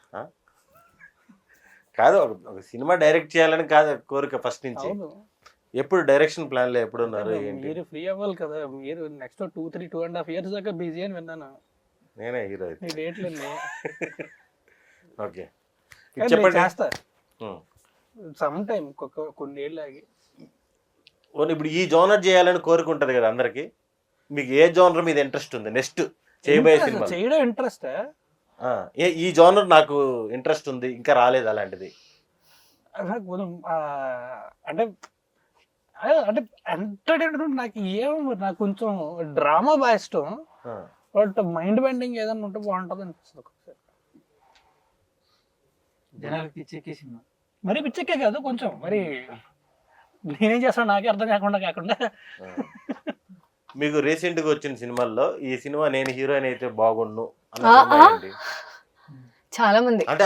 [SPEAKER 3] కాదు, ఒక సినిమా డైరెక్ట్ చేయాలని కాదు కోరిక ఫస్ట్ నుంచి. ఎప్పుడు డైరెక్షన్ ప్లాన్ లో ఎప్పుడు ఉన్నారు?
[SPEAKER 1] మీరు ఫ్రీ అవ్వాలి కదా, మీరు నెక్స్ట్ 2-3-2.5 years దాకా బిజీ అని విన్నాను.
[SPEAKER 3] నేనే హీరో
[SPEAKER 1] మీ డేట్లు
[SPEAKER 3] ఓకే
[SPEAKER 1] చెప్పండి, చేస్తా సమ్ టైం కొన్ని ఏళ్ళు ఆగి.
[SPEAKER 3] ఇప్పుడు ఈ జోనర్ చేయాలని కోరుకుంటది కదా అందరికి, మీకు ఏ జోనర్ మీద ఇంట్రెస్ట్ ఉంది నెక్స్ట్ చేయబోయే సినిమా?
[SPEAKER 1] చేయడం ఇంట్రెస్ట్,
[SPEAKER 3] ఈ జోనర్ నాకు ఇంట్రెస్ట్ ఉంది, ఇంకా రాలేదు అలాంటిది.
[SPEAKER 1] అంటే అంటే ఎంటర్టైన్మెంట్ నాకు కొంచెం డ్రామా బాగా ఇష్టం, బట్ మైండ్ బెండింగ్ ఏదన్నా ఉంటే బాగుంటుంది అనిపిస్తుంది ఒకసారి.
[SPEAKER 4] జనాలకి పిచ్చెక్కే సినిమా.
[SPEAKER 1] మరి పిచ్చెక్కే కాదు, కొంచెం మరి నేనేం చేస్తాను నాకే అర్థం కాకుండా.
[SPEAKER 3] మీకు రీసెంట్ గా వచ్చిన సినిమాల్లో ఈ సినిమా నేను హీరోయిన్ అయితే బాగుండు
[SPEAKER 2] చాలా మంది
[SPEAKER 3] అంటే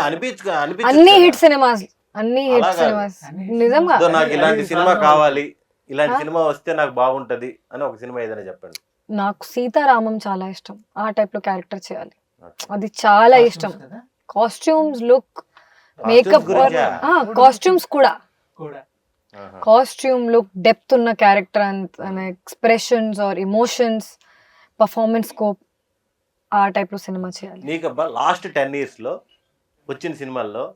[SPEAKER 2] అన్ని హిట్ సినిమాస్, అన్ని హిట్ సినిమాస్ నిజంగా.
[SPEAKER 3] నాకు ఇలాంటి సినిమా కావాలి, ఇలాంటి సినిమా వస్తే నాకు బాగుంటది అని ఒక సినిమా ఏదైనా చెప్పండి.
[SPEAKER 2] నాకు సీతారామం చాలా ఇష్టం, ఆ టైప్ లో క్యారెక్టర్ చేయాలి, అది చాలా ఇష్టం. కాస్ట్యూమ్స్, లుక్, మేకప్, కాస్ట్యూమ్స్ కూడా, కాస్ట్యూమ్ లుక్, డెప్త్ ఉన్న character and expressions or emotions, performance scope, ఆ టైప్ లో సినిమా చేయాలి.
[SPEAKER 3] నీకబ్బా లాస్ట్ 10 years లో వచ్చిన సినిమాల్లో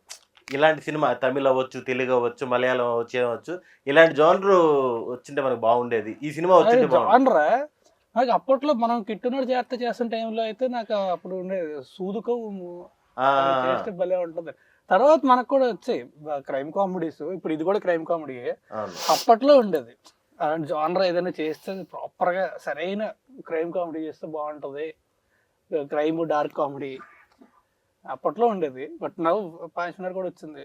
[SPEAKER 3] ఇలాంటి సినిమా, తమిళ అవ్వచ్చు, తెలుగు అవ్వచ్చు, మలయాళం అవ్వచ్చు, ఇలాంటి జోనర్ వచ్చింటే మనకు బాగుండేది, ఈ సినిమా వచ్చింటే
[SPEAKER 1] జోనరా నాకు అప్పట్లో మనం కిట్టునోడు చేస్తున్న టైంలో అయితే నాకు అప్పుడు ఉండేది సూదుకం చేస్తే భలే ఉంటుంది. తర్వాత మనకు కూడా వచ్చాయి క్రైమ్ కామెడీస్. ఇప్పుడు ఇది కూడా క్రైమ్ కామెడీ.
[SPEAKER 3] అవును.
[SPEAKER 1] అప్పట్లో ఉండేది జానర్ ఏదైనా చేస్తే ప్రాపర్ గా సరైన క్రైమ్ కామెడీ చేస్తే బాగుంటది, క్రైమ్ డార్క్ కామెడీ అప్పట్లో ఉండేది. బట్ నవ్వు పాంచనర్ కూడా వచ్చింది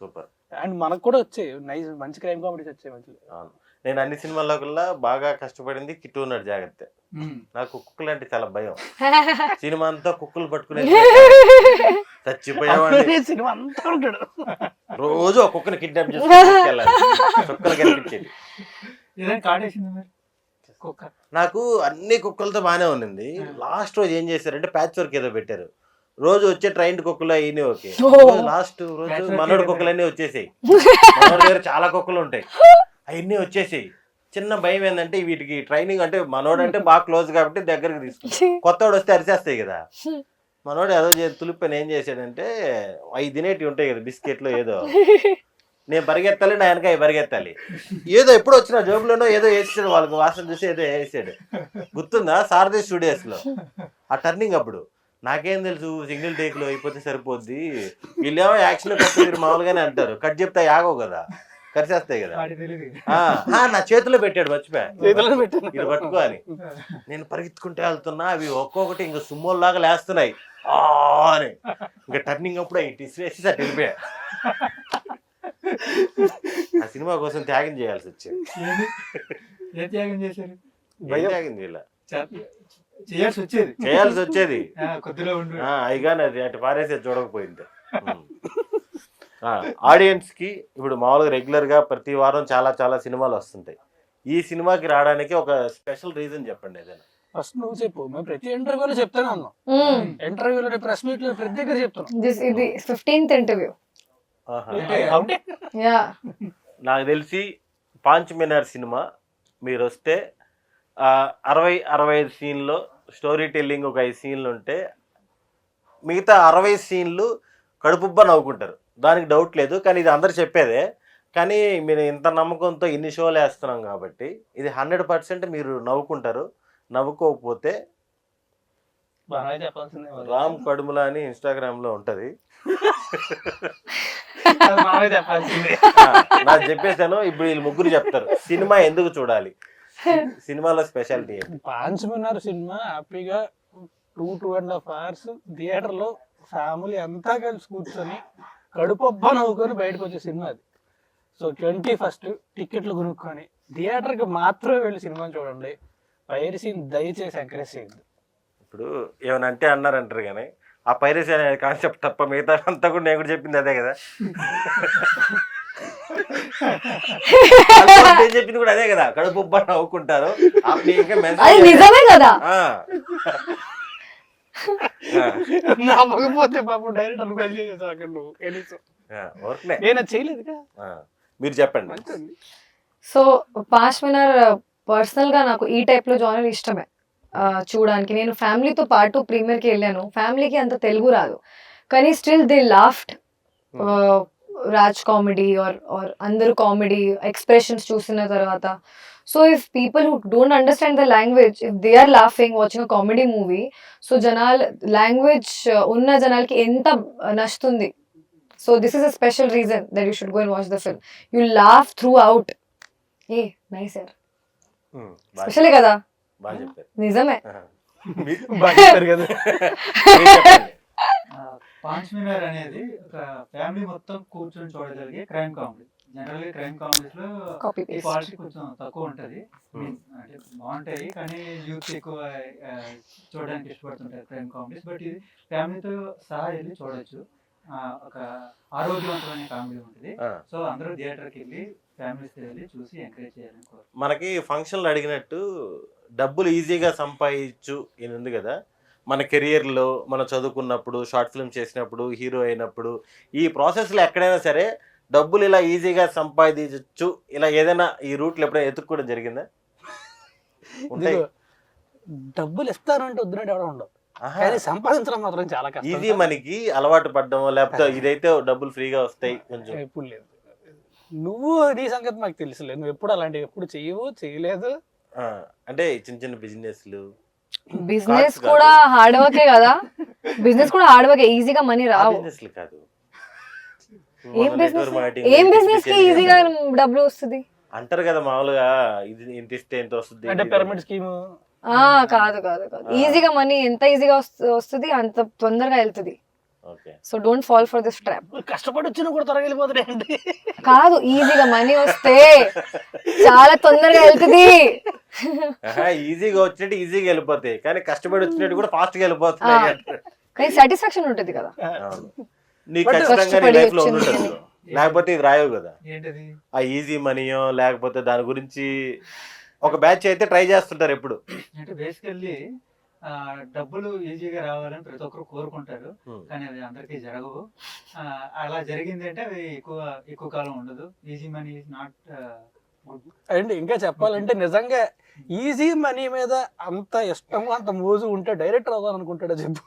[SPEAKER 3] సూపర్.
[SPEAKER 1] అండ్ మనకు కూడా వచ్చాయి నైస్ మంచి క్రైమ్ కామెడీస్ వచ్చాయి మంచి.
[SPEAKER 3] అవును, నేను అన్ని సినిమాల్లో కల్లా బాగా కష్టపడింది కిట్టు ఉన్నాడు జాగ్రత్త. నాకు కుక్కలు అంటే చాలా భయం. సినిమా అంతా కుక్కలు పట్టుకునే చచ్చిపోయేవాడిని.
[SPEAKER 1] సినిమా అంతా ఉంటాడు
[SPEAKER 3] రోజు ఒక కుక్కని కిడ్నాప్ చేసుకెళ్ళాలి, కుక్కలు కనిపించేది. నాకు అన్ని కుక్కలతో బాగానే ఉన్నింది. లాస్ట్ రోజు ఏం చేశారంటే ప్యాచ్ వర్క్ ఏదో పెట్టారు. రోజు వచ్చే ట్రైన్ కుక్కలు అయినా ఓకే, లాస్ట్ రోజు మనోడి కుక్కలన్నీ వచ్చేసాయి. మనోడి దగ్గర చాలా కుక్కలు ఉంటాయి, అవన్నీ వచ్చేసాయి. చిన్న భయం ఏంటంటే వీటికి ట్రైనింగ్ అంటే మనోడు అంటే బాగా క్లోజ్ కాబట్టి దగ్గరకు తీసుకుంటాం, కొత్తవాడు వస్తే అరిచేస్తాయి కదా. మనోడు ఏదో తులిపని ఏం చేశాడంటే 5 తినేటివి ఉంటాయి కదా బిస్కెట్లు ఏదో, నేను పరిగెత్తాలి నా వెనక పరిగెత్తాలి, ఏదో ఎప్పుడు వచ్చిన జోబులోనో ఏదో వేసాడు, వాళ్ళకి వాసన చూసి ఏదో వేసాడు. గుర్తుందా సారథి స్టూడియోస్ లో ఆ టర్నింగ్ అప్పుడు? నాకేం తెలుసు సింగిల్ టేక్ లో అయిపోతే సరిపోద్ది, వీళ్ళేమో యాక్షన్ కట్ మామూలుగానే అంటారు, కట్ చెప్తే ఆగవు కదా, కరిసేస్తాయి కదా. నా చేతిలో పెట్టాడు, మర్చిపోయా ఇది పట్టుకో అని. నేను పరిగెత్తుకుంటే వెళ్తున్నా, అవి ఒక్కొక్కటి ఇంకా సుమ్మోల్లాగా లేస్తున్నాయి అని. ఇంకా టర్నింగ్ అప్పుడు ఇటు ఇసిరేసి అటు వెళ్ళిపోయా. ఆ సినిమా కోసం త్యాగం చేయాల్సి వచ్చింది.
[SPEAKER 4] త్యాగం చేశారు?
[SPEAKER 3] త్యాగం చేయాలి,
[SPEAKER 4] చేయాల్సి వచ్చేది.
[SPEAKER 3] అయిగానే అది అటు పారేసేది చూడకపోయింది. ఆడియన్స్ కి ఇప్పుడు మామూలుగా రెగ్యులర్ గా ప్రతి వారం చాలా చాలా సినిమాలు వస్తుంటాయి. ఈ సినిమాకి రావడానికి ఒక స్పెషల్ రీజన్ చెప్పండి ఏదైనా.
[SPEAKER 1] ఫస్ట్ నువ్వు చెప్పు, మేము ప్రతి ఇంటర్వ్యూలో చెప్తానే ఉన్నాం. ఇంటర్వ్యూలో ప్రెస్ మీట్ లో ప్రతి దగ్గర చెప్తున్నాం.
[SPEAKER 2] ఇది 15th ఇంటర్వ్యూ.
[SPEAKER 3] నాకు తెలిసి పాంచ్ మినార్ సినిమా మీరు వస్తే 60-65 సీన్లో స్టోరీ టెల్లింగ్ ఒక 5 సీన్లు ఉంటే మిగతా 60 సీన్లు కడుపుబ్బా నవ్వుకుంటారు, దానికి డౌట్ లేదు. కానీ ఇది అందరు చెప్పేదే, కానీ మీరు ఇంత నమ్మకంతో ఇన్ని షోలు వేస్తున్నాం కాబట్టి ఇది 100% మీరు నవ్వుకుంటారు. నవ్వుకోకపోతే రామ్ కడుముల అని ఇన్స్టాగ్రామ్ లో ఉంటది, నాకు చెప్పేసాను. ఇప్పుడు వీళ్ళు ముగ్గురు చెప్తారు సినిమా ఎందుకు చూడాలి, సినిమాలో స్పెషాలిటీ ఏంటి.
[SPEAKER 1] పాంచ్ మినార్ సినిమా హ్యాపీగా 2.5 hours థియేటర్ లో ఫ్యామిలీ అంతా కలిసి కూర్చొని కడుపబ్బా నవ్వుకొని బయటకు వచ్చే సినిమా అది. సో 21st టికెట్లు కొనుక్కొని థియేటర్కి మాత్రమే వెళ్ళి సినిమా చూడండి. పైరసీని దయచేసి ఎంకరేజ్ చేయద్దు.
[SPEAKER 3] ఇప్పుడు ఏమైనా అంటే అన్నారంటారు కానీ ఆ పైరసీ అనే కాన్సెప్ట్ తప్ప మిగతా అంతా కూడా నేను కూడా చెప్పింది అదే కదా. చెప్పింది కూడా అదే కదా, కడుపుబ్బా నవ్వుకుంటారు.
[SPEAKER 2] నిజమే కదా.
[SPEAKER 1] నేను చేయలేదు,
[SPEAKER 3] మీరు చెప్పండి.
[SPEAKER 2] సో పాంచ్ మినార్ పర్సనల్ గా నాకు ఈ టైప్ లో జానర్ ఇష్టమే చూడడానికి. నేను ఫ్యామిలీతో పాటు ప్రీమియర్కి వెళ్ళాను, ఫ్యామిలీకి అంత తెలుగు రాదు కానీ still they laughed. Raj comedy or అందరు కామెడీ ఎక్స్ప్రెషన్స్ చూసిన తర్వాత. So if people who don't understand the language, if they are laughing watching a comedy movie, so జనాలు లాంగ్వేజ్ ఉన్న జనాలకి ఎంత నచ్చుతుంది. So this is a special reason that you should go and watch the film. You laugh throughout. ఏ నైస్ సార్, స్పెషలే కదా. నిజమే.
[SPEAKER 4] పాంచ్ మినార్ అనేది ఒక ఫ్యామిలీ మొత్తం కూర్చొని చూడగలిగే క్రైమ్ కామెడీ. జనరల్ గా క్రైమ్ కామెడీస్ లో క్వాలిటీ కొంచెం తక్కువ ఉంటది, అంటే బాగుంటాయి కానీ యూత్ ఎక్కువ చూడడానికి ఇష్టపడుతుంటారు క్రైమ్ కామెడీస్. బట్ ఇది ఫ్యామిలీతో సహా వెళ్ళి చూడొచ్చు. ఒక ఆరోగ్యవంతమైన కామెడీ ఉంటుంది. సో అందరూ థియేటర్కి వెళ్ళి ఫ్యామిలీస్ వెళ్ళి చూసి ఎంకరేజ్ చేయాలని కోరు.
[SPEAKER 3] మనకి ఫంక్షన్లు అడిగినట్టు డబ్బులు ఈజీగా సంపాదించు ఇది ఉంది కదా. మన కెరియర్లో మనం చదువుకున్నప్పుడు, షార్ట్ ఫిల్మ్ చేసినప్పుడు, హీరో అయినప్పుడు, ఈ ప్రాసెస్లో ఎక్కడైనా సరే డబ్బులు ఇలా ఈజీగా సంపాదించు, ఇలా ఏదైనా ఈ రూట్లో ఎప్పుడైనా ఎత్తుక్కోవడం జరిగిందా?
[SPEAKER 1] డబ్బులు ఇస్తారంటే వద్దునట్టు ఎవడో ఉండవు, సంపాదించడం మాత్రం చాలా కష్టం.
[SPEAKER 3] ఇది మనకి అలవాటు పడ్డం, లేకపోతే ఇదైతే డబ్బులు ఫ్రీగా వస్తాయి కొంచెం.
[SPEAKER 1] ఎప్పుడు లేదు, నువ్వు నీ సంగతి మాకు తెలుసులేదు, నువ్వు ఎప్పుడు అలాంటివి ఎప్పుడు చేయలేదు.
[SPEAKER 3] అంటే చిన్న చిన్న బిజినెస్లు,
[SPEAKER 2] బిజినెస్ కూడా హార్డ్ వర్కే కదా. బిజినెస్ కూడా హార్డ్ వర్క్, ఈజీగా మనీ రావు.
[SPEAKER 3] బిజినెస్లు కాదు,
[SPEAKER 2] ఏం బిజినెస్ కి ఈజీగా డబ్బులు వస్తుంది
[SPEAKER 3] అంటారు కదా మామూలుగా, ఇది ఇంత ఇస్తే ఎంత వస్తుంది
[SPEAKER 1] అంటే పిరమిడ్ స్కీమ్.
[SPEAKER 2] కాదు కాదు కాదు, ఈజీగా మనీ ఎంత ఈజీగా వస్తుంది అంత తొందరగా వెళ్తుంది.
[SPEAKER 3] Okay.
[SPEAKER 2] So don't fall for this trap.
[SPEAKER 1] కష్టపడి వచ్చినా కూడా త్వరగా వెళ్ళిపోతాయండి.
[SPEAKER 2] కాదు, ఈజీగా మనీ వస్తే చాలా తొందరగా వెళ్తుంది.
[SPEAKER 3] ఈజీగా వచ్చినట్టు ఈజీగా వెళ్ళిపోతాయి, కానీ కష్టపడి వచ్చినట్టు కూడా ఫాస్ట్ గా వెళ్ళిపోతున్నాయి.
[SPEAKER 2] కానీ సాటిస్ఫాక్షన్ ఉంటుంది కదా.
[SPEAKER 3] నీకు ఖచ్చితంగా నీ లైఫ్ లో ఉంటుంది, లేకపోతే ఇది రాయవు కదా.
[SPEAKER 4] ఏంటది?
[SPEAKER 3] ఆ ఈజీ మనీయో లేకపోతే దాని గురించి ఒక బ్యాచ్ అయితే ట్రై చేస్తుంటారు ఎప్పుడు.
[SPEAKER 4] అంటే బేసికల్లీ డబ్బులు ఈజీగా రావాలని ప్రతి ఒక్కరు కోరుకుంటారు, కానీ అవి అందరికీ జరగవు. అలా జరిగింది అంటే అవి ఎక్కువ కాలం ఉండదు. Easy money is not good.
[SPEAKER 1] And ఇంకా చెప్పాలంటే నిజంగా ఈజీ మనీ మీద అంత ఇష్టం అంత మోజు ఉంటే డైరెక్టర్ అవుదాం అనుకుంటాడా చెప్పు.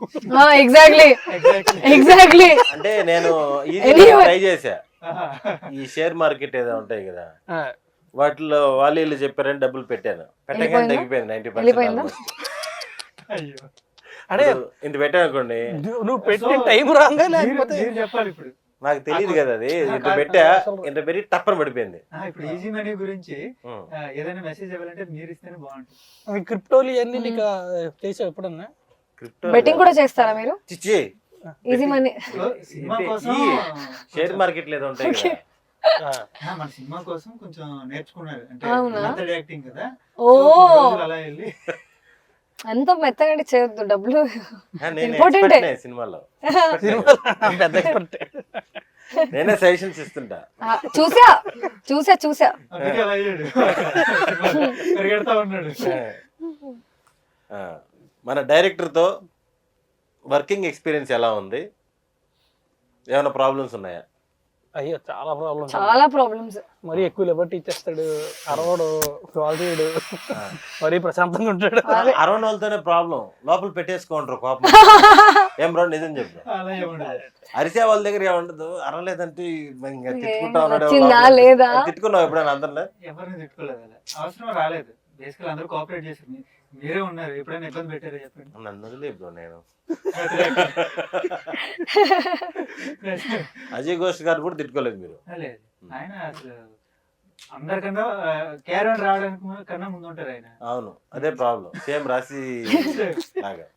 [SPEAKER 2] ఎగ్జాక్ట్లీ.
[SPEAKER 3] అంటే నేను ఈజీ ట్రై చేశా. ఈ షేర్ మార్కెట్ ఏదో ఉంటాయి కదా, వాటిలో వాళ్ళు వీళ్ళు చెప్పారని డబ్బులు పెట్టాను, పెట్టగానే తగ్గిపోయింది 90%.
[SPEAKER 4] అయ్యో,
[SPEAKER 1] అదే
[SPEAKER 3] ఇంత పెట్టాను అనుకోండి,
[SPEAKER 1] నువ్వు పెట్టిన టైం రాగా లేకపోతే
[SPEAKER 4] మీరు చెప్పాలి ఇప్పుడు.
[SPEAKER 3] నాకు తెలియదు కదా అది. ఇంత పెట్టా, ఇంత పెట్టి టప్పని పడిపోయింది.
[SPEAKER 4] ఇప్పుడు ఈజీ మనీ గురించి ఏదైనా మెసేజ్ ఇవ్వాలంటే మీరు ఇస్తేనే బాగుంటుంది.
[SPEAKER 1] క్రిప్టోలు ఇవన్నీ నీకు చేసావు ఎప్పుడన్నా?
[SPEAKER 2] బెట్టింగ్ కూడా చేస్తారా మీరు?
[SPEAKER 3] చిచ్చి
[SPEAKER 2] ఈజీ మనీ
[SPEAKER 4] సినిమా కోసం
[SPEAKER 3] షేర్ మార్కెట్ ఏదో ఉంటాయి కదా,
[SPEAKER 4] మన సినిమా కోసం కొంచెం నేర్చుకున్నారు. అంటే
[SPEAKER 2] అవునా?
[SPEAKER 4] మెథడ్ యాక్టింగ్ కదా.
[SPEAKER 2] ఓ,
[SPEAKER 4] అలా వెళ్ళి
[SPEAKER 2] అంత మెత్తగా చేయొద్దు, డబ్బులు
[SPEAKER 3] నేను
[SPEAKER 2] ఇంపార్టెంట్.
[SPEAKER 3] ఎక్స్పర్ట్ సినిమాలో,
[SPEAKER 1] పెద్ద ఎక్స్పర్ట్.
[SPEAKER 3] నేనే సజెషన్స్ ఇస్తుంటా.
[SPEAKER 2] చూసా
[SPEAKER 4] అందుకే అలా అయ్యాడు, పరిగెడతా ఉన్నాడు.
[SPEAKER 3] మన డైరెక్టర్ తో వర్కింగ్ ఎక్స్పీరియన్స్ ఎలా ఉంది? ఏమైనా ప్రాబ్లమ్స్ ఉన్నాయా?
[SPEAKER 1] అయ్యో చాలా
[SPEAKER 2] ప్రాబ్లమ్స్.
[SPEAKER 1] మరీ ఎక్కువ లిబర్టీ ఇచ్చేస్తాడు, అరవడు, క్వాలిటీడు, మరీ ప్రశాంతంగా ఉంటాడు.
[SPEAKER 3] అరవై వాళ్ళతోనే ప్రాబ్లం, లోపల పెట్టేసుకోంటారు కోపం. ఏం బ్రో నిజం చెప్పు.
[SPEAKER 4] అలా ఏముండదు.
[SPEAKER 3] అరిసే వాళ్ళ దగ్గర ఏమంటదు, అరవలేదంటే ఇంకా తిట్టుకుంటా
[SPEAKER 2] వచ్చిందా
[SPEAKER 3] ఉన్నాడు.
[SPEAKER 2] లేదా?
[SPEAKER 3] తిట్టుకున్నావు ఎప్పుడైనా అందరిలో?
[SPEAKER 4] ఎవరిని తిట్టుకోలేదు, అలా అవసరం రాలేదు. బేసికల్ అందరూ కోఆపరేట్ చేశారు. మీరే ఉన్నారు, ఎప్పుడైనా ఇబ్బంది పెట్టారా చెప్పండి.
[SPEAKER 3] నన్ను వదిలే బ్రో. నేను అజయ్ ఘోష్ గారు కూడా తిట్టుకోలేదు మీరు?
[SPEAKER 4] లేదు, ఆయన అసలు అందరికన్నా క్యారన్ రావడానికి కన్నా ముందు ఉంటారు ఆయన.
[SPEAKER 3] అవును, అదే ప్రాబ్లం. సేమ్ రాసి లాగా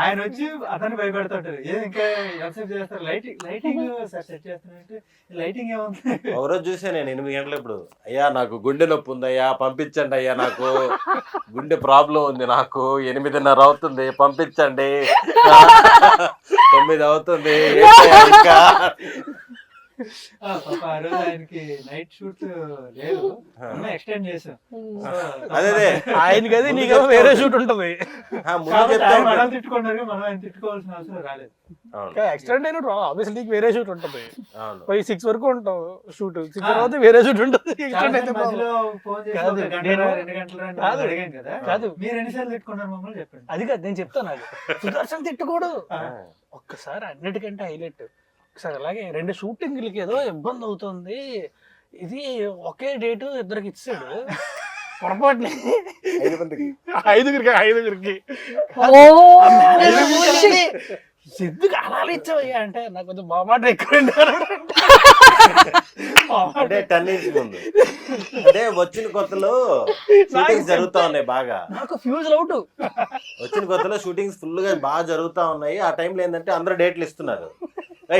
[SPEAKER 4] ఆయన వచ్చి అతన్ని భయపెడుతుంటారు. ఇంకా ఎంతసేపు చేస్తారు, లైటింగ్ సెట్ చేస్తున్నారంటే లైటింగ్ ఏముంది.
[SPEAKER 3] ఒకరోజు చూసా నేను 8 గంటలు, ఇప్పుడు అయ్యా నాకు గుండె నొప్పి ఉంది అయ్యా పంపించండి, అయ్యా నాకు గుండె ప్రాబ్లం ఉంది, నాకు 8:30 అవుతుంది పంపించండి, 9 అవుతుంది ఇంకా.
[SPEAKER 4] పాప ఆ రోజు ఆయనకి నైట్ షూట్ లేదు, ఎక్స్టెండ్ చేసాం.
[SPEAKER 3] అదే
[SPEAKER 1] ఆయనకి అది నీకు వేరే షూట్ ఉంటది.
[SPEAKER 4] మనం తిట్టుకున్నారు, మనం ఆయన తిట్టుకోవాల్సిన అవసరం రాలేదు.
[SPEAKER 1] ఎక్స్టెండ్ అయిన ఆబ్వియస్లీ నీకు వేరే షూట్ ఉంటది. 6 వరకు ఉంటావు షూట్, 6 తర్వాత వేరే షూట్ ఉంటుంది.
[SPEAKER 4] మధ్యలో ఫోన్ చేసి 1 గంట 2 గంటలు అడిగాం కదా.
[SPEAKER 1] కాదు,
[SPEAKER 4] మీరు ఎన్నిసార్లు తిట్టుకున్నారు మమ్మల్ని చెప్పండి.
[SPEAKER 1] అది కాదు నేను చెప్తాను. అది సుదర్శన్ తిట్టుకోడు. ఒక్కసారి అన్నిటికంటే హైలైట్, ఒకసారి అలాగే 2 షూటింగ్లకి ఏదో ఇబ్బంది అవుతుంది, ఇది ఒకే డేటు ఇద్దరికి ఇచ్చాడు పొరపాటుని, 5గురికి ఎందుకు అలా ఇచ్చావయ్యా అంటే నాకు కొంచెం బామాట ఎక్కువ.
[SPEAKER 3] అంటే 10 years ముందు అంటే వచ్చిన కొత్తలో షూటింగ్స్ జరుగుతా ఉన్నాయి బాగా.
[SPEAKER 1] నాకు ఫ్యూజ్ అవుట్.
[SPEAKER 3] వచ్చిన కొత్తలో షూటింగ్స్ ఫుల్ గా బాగా జరుగుతా ఉన్నాయి. ఆ టైంలో ఏంటంటే అందరూ డేట్లు ఇస్తున్నారు,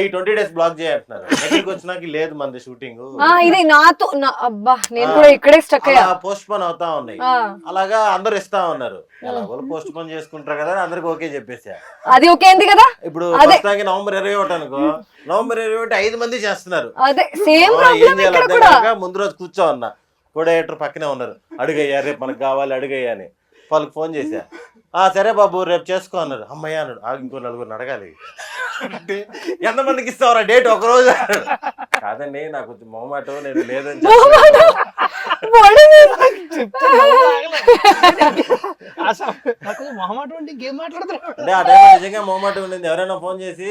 [SPEAKER 3] ఈ 20 days బ్లాక్ చేయంటున్నారు. దగ్గరికి వచ్చినాక లేదు మంది షూటింగ్,
[SPEAKER 2] ఇది నాతో అబ్బా నేను కూడా ఇక్కడే స్టక్ అయ్యా,
[SPEAKER 3] పోస్ట్ పోన్ అవుతా ఉన్నాయి. అలాగా అందరు ఇస్తా ఉన్నారు, ఎలాగో పోస్ట్ పోన్ చేసుకుంటారు కదా, అందరికి ఓకే చెప్పేసా.
[SPEAKER 2] అది ఓకే అంది కదా.
[SPEAKER 3] ఇప్పుడు ప్రస్తుతానికి November 21 అనుకో, November 21 5 మంది చేస్తున్నారు.
[SPEAKER 2] అదే సేమ్
[SPEAKER 3] ఏం చేయాలి, ముందు రోజు కూర్చో అన్నా, కోడేటర్ పక్కనే ఉన్నారు, అడుగయ్యా రేపు మనకు కావాలి అడుగయ్యా అని. వాళ్ళకి ఫోన్ చేశా, సరే బాబు రేపు చేసుకో అన్నారు. అమ్మయ్య అన్నాడు. ఇంకో 4 అడగాలి, అంటే ఎంతమందికి ఇస్తావరా డేట్ ఒకరోజు? కాదండి నాకు కొంచెం మొహమాటం, నేను లేదని
[SPEAKER 1] మొహమాటం అంటే ఇంకేం మాట్లాడతారు
[SPEAKER 3] అంటే ఆ టైంలో నిజంగా మొహమాటం ఉండింది. ఎవరైనా ఫోన్ చేసి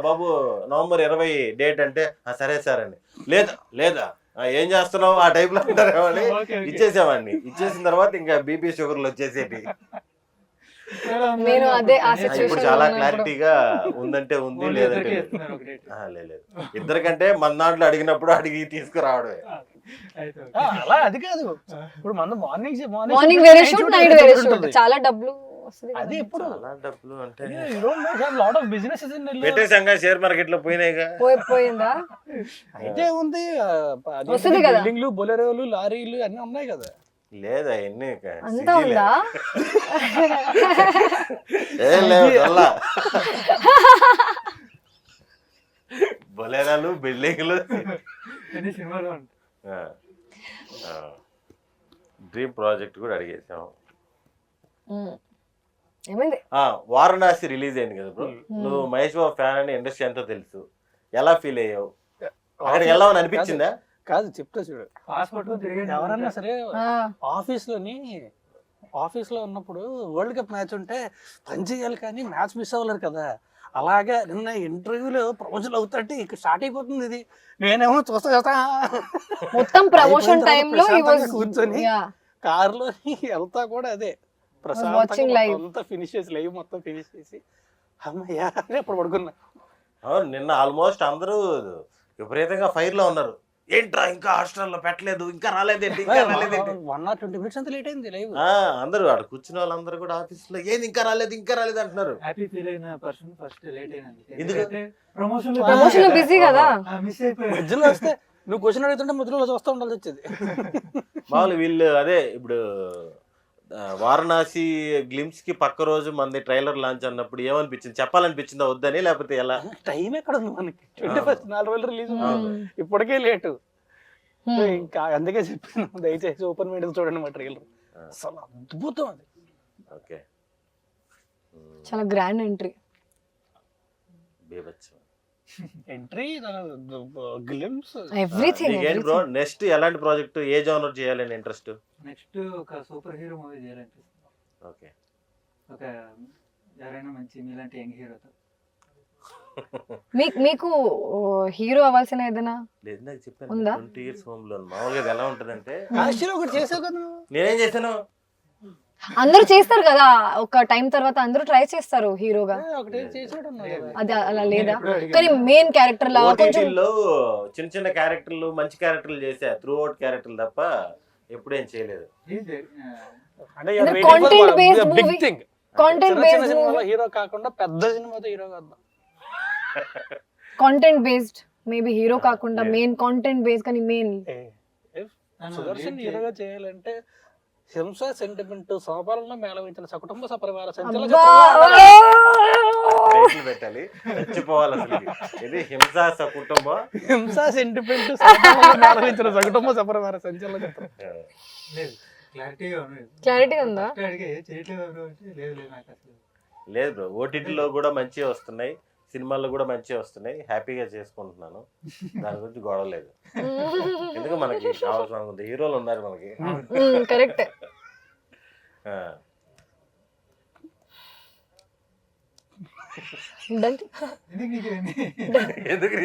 [SPEAKER 3] బాబు November 20 డేట్ అంటే సరే సార్ అండి, లేదా ఏం చేస్తున్నావు ఆ టైప్ లో అంటారేమని ఇచ్చేసామండి. ఇచ్చేసిన తర్వాత ఇంకా బీపీ షుగర్లు వచ్చేసేటి.
[SPEAKER 2] నేను అదే ఆ
[SPEAKER 3] ఇప్పుడు
[SPEAKER 2] సిచ్యువేషన్
[SPEAKER 3] చాలా క్లారిటీగా ఉందంటే ఉంది, లేదంటే లేదు. లేదు ఇద్దరికంటే మన దాంట్లో అడిగినప్పుడు అడిగి తీసుకురావడమే.
[SPEAKER 1] అలా అది కాదు, ఇప్పుడు మన
[SPEAKER 2] మార్నింగ్ వేరే షూట్ నైట్ వేరే షూట్, చాలా డబ్బులు వస్తుంది కదా.
[SPEAKER 1] అది ఎప్పుడు
[SPEAKER 3] చాలా డబ్బులు అంటే
[SPEAKER 1] లాట్ ఆఫ్ బిజినెస్
[SPEAKER 3] పెట్టేసాంగా షేర్ మార్కెట్ లో పోయినాయిగా.
[SPEAKER 2] పోయిందా?
[SPEAKER 1] అయితే ఉంది,
[SPEAKER 2] వస్తుంది కదా.
[SPEAKER 1] బిల్డింగ్లు, బొలెరోలు, లారీలు అన్ని ఉన్నాయి కదా.
[SPEAKER 3] లేదా ఎన్ని
[SPEAKER 2] అంతా ఉందా?
[SPEAKER 3] ఏం లేవు డొల్లా. బొలేరాలు, బిల్డింగ్లు. డ్రీమ్ ప్రాజెక్ట్ కూడా అడిగేసాం.
[SPEAKER 2] ఏమైంది?
[SPEAKER 3] వారణాసి రిలీజ్ అయింది కదా బ్రో, నువ్వు మహేష్ బాబు ఫ్యాన్ అని ఇండస్ట్రీ ఎంతో తెలుసు, ఎలా ఫీల్ అయ్యావు? అక్కడికి వెళ్ళామని అనిపించిందా?
[SPEAKER 1] కాదు చెప్తా చూడు, పాస్పోర్ట్ ఎవరన్నా సరే ఆఫీస్ లో ఉన్నప్పుడు వరల్డ్ కప్ మ్యాచ్ ఉంటే పని చేయాలి కానీ మ్యాచ్ మిస్ అవ్వలేరు కదా. అలాగే నిన్న ఇంటర్వ్యూలో ప్రమోషన్ అవుతుంటే ఇక స్టార్ట్ అయిపోతుంది ఇది, నేనేమో చూస్తా
[SPEAKER 2] మొత్తం ప్రమోషన్ టైంలో
[SPEAKER 1] కూర్చొని కారులో వెళ్తా కూడా అదే అంతా ఫినిష్ చేసి లైవ్ మొత్తం ఫినిష్ చేసి అమ్మయ్యా అప్పుడు పడుకున్నా.
[SPEAKER 3] అవును, నిన్న ఆల్మోస్ట్ అందరూ విపరీతంగా ఫైర్ లో ఉన్నారు. ఏంట్రా ఇంకా హాస్టల్లో పెట్టలేదు, ఇంకా రాలేదేంటి, ఇంకా రాలేదేంటి.
[SPEAKER 1] 1 or 20 minutes అంత లేట్ అయింది లైవ్.
[SPEAKER 3] అందరూ అక్కడ కూర్చున్న వాళ్ళందరూ కూడా ఆఫీస్ లో ఏంది ఇంకా రాలేదు, ఇంకా రాలేదు అంటున్నారు.
[SPEAKER 4] హ్యాపీ ఫీల్ అయిన పర్సన్ ఫస్ట్ లేట్ అయినండి,
[SPEAKER 3] ఎందుకంటే
[SPEAKER 2] ప్రమోషన్ బిజీ కదా.
[SPEAKER 4] మిస్ అయిపోయాడు.
[SPEAKER 1] మధ్యలో వస్తే నువ్వు క్వశ్చన్ అడుగుతుంటే మధ్యలో చూస్తూ ఉండాల్సి వచ్చేది.
[SPEAKER 3] మామూలు వీళ్ళు అదే ఇప్పుడు వారణాసి గ్లిమ్స్ కి పక్క రోజు మంది ట్రైలర్ లాంచ్ అన్నప్పుడు ఏమనిపించింది, చెప్పాలనిపించిందా వద్దని, లేకపోతే ఎలా?
[SPEAKER 1] టైం ఎక్కడ ఉంది మనకి, 21st 4 రోజులు రిలీజ్ ఇప్పటికే లేటు. ఇంకా అందుకే చెప్పాను దయచేసి ఓపెన్ మైండ్ చూడండి మా ట్రైలర్, అసలు అద్భుతం అది.
[SPEAKER 3] ఓకే,
[SPEAKER 2] చాలా grand entry.
[SPEAKER 1] Entry, glimpse,
[SPEAKER 2] everything.
[SPEAKER 3] Bro next ఎలాంటి ప్రాజెక్ట్, ఏ జోనర్ చేయాలని ఇంట్రెస్ట్?
[SPEAKER 4] నెక్స్ట్ ఒక సూపర్ హీరో మూవీ చేయాలనిపిస్తుంది.
[SPEAKER 3] ఓకే,
[SPEAKER 4] ఒక ఎవరైనా మంచి మీలాంటి యంగ్ హీరోతో.
[SPEAKER 2] మీకు హీరో అవ్వాల్సిన ఏదైనా
[SPEAKER 3] లేదు నాకు చెప్పాను
[SPEAKER 2] ఉందా?
[SPEAKER 3] 20 years హోమ్ లోన్ మామూలుగా ఎలా ఉంటదంటే,
[SPEAKER 1] ఒకటి చేసావు కదా నువ్వు.
[SPEAKER 3] నేనేం చేశాను,
[SPEAKER 2] అందరూ చేస్తారు కదా, ఒక టైం తర్వాత అందరూ ట్రై చేస్తారు హీరోగా.
[SPEAKER 1] ఒకటి చేసాడు
[SPEAKER 2] అది అలా లేదా? కానీ మెయిన్ క్యారెక్టర్ లాగా కొంచెం
[SPEAKER 3] ఓటీటీలో చిన్న చిన్న క్యారెక్టర్లు, మంచి క్యారెక్టర్లు చేసా, త్రూ అవుట్ క్యారెక్టర్లు తప్ప ఎప్పుడేం చేయలేదు.
[SPEAKER 2] Content based movie, content based
[SPEAKER 1] hero కాకుండా పెద్ద సినిమాతో హీరో కాదు,
[SPEAKER 2] కంటెంట్ బేస్డ్ మేబీ హీరో కాకుండా మెయిన్ కంటెంట్ బేస్డ్. కానీ మెయిన్
[SPEAKER 1] సుదర్శన్ హీరోగా చేయాలంటే హింస సెంటిమెంట్ సోపాలలో మేళవించిన సకుటుంబ సపరివార సంచలన
[SPEAKER 3] పెట్టాలి, చచ్చిపోవాలి అసలు. ఇది హింస సకుటుంబం,
[SPEAKER 1] హింస సెంటిమెంట్ సోపాలలో మేళవించిన సకుటుంబ సపరివార సంచలన చిత్రం.
[SPEAKER 2] క్లారిటీ ఉందా?
[SPEAKER 3] లేదు బ్రో, ఓటీటీలో కూడా మంచిగా వస్తున్నాయి, సినిమాల్లో కూడా మంచిగా వస్తున్నాయి, హ్యాపీగా చేసుకుంటున్నాను, దాని గురించి గొడవ లేదు. ఎందుకు మనకి కావాల్సిన హీరోలు ఉన్నారు మనకి.
[SPEAKER 2] కరెక్ట్.
[SPEAKER 3] ఎందుకు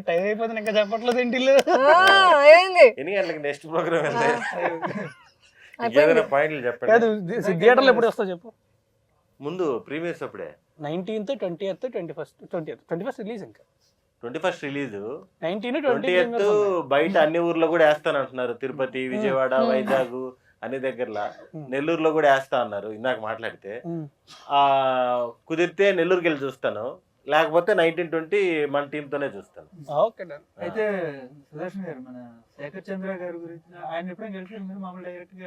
[SPEAKER 1] టైం అయిపోతుంది ఇంకా చెప్పట్లేదు ఇంటిలో.
[SPEAKER 3] ఎన్ని గంటలకి నెక్స్ట్ ప్రోగ్రామ్ వెళ్తే ఏదైనా పాయింట్లు చెప్పండి.
[SPEAKER 1] థియేటర్లో ఎప్పుడు వస్తా చెప్పు.
[SPEAKER 3] ముందు ప్రీమియర్స్ అప్పుడే
[SPEAKER 1] 19th, 20th, 21st రిలీజ్. ఇంకా
[SPEAKER 3] 21st రిలీజ్,
[SPEAKER 1] 19th,
[SPEAKER 3] 20th బయట అన్ని ఊర్లో కూడా వేస్తాను అంటున్నారు. తిరుపతి, విజయవాడ, వైజాగ్ అన్ని దగ్గరలా, నెల్లూరులో కూడా వేస్తా అన్నారు ఇందాక మాట్లాడితే. కుదిరితే నెల్లూరుకి వెళ్ళి చూస్తాను, లేకపోతే 1920 మన టీమ్ తోనే చూస్తాను.
[SPEAKER 4] అయితే సుదర్శన్ గారు, మన శేఖర్ చంద్ర గారి గురించి ఆయన ఎప్పుడైనా కలిసారు మీరు? మామూలు డైరెక్ట్ గా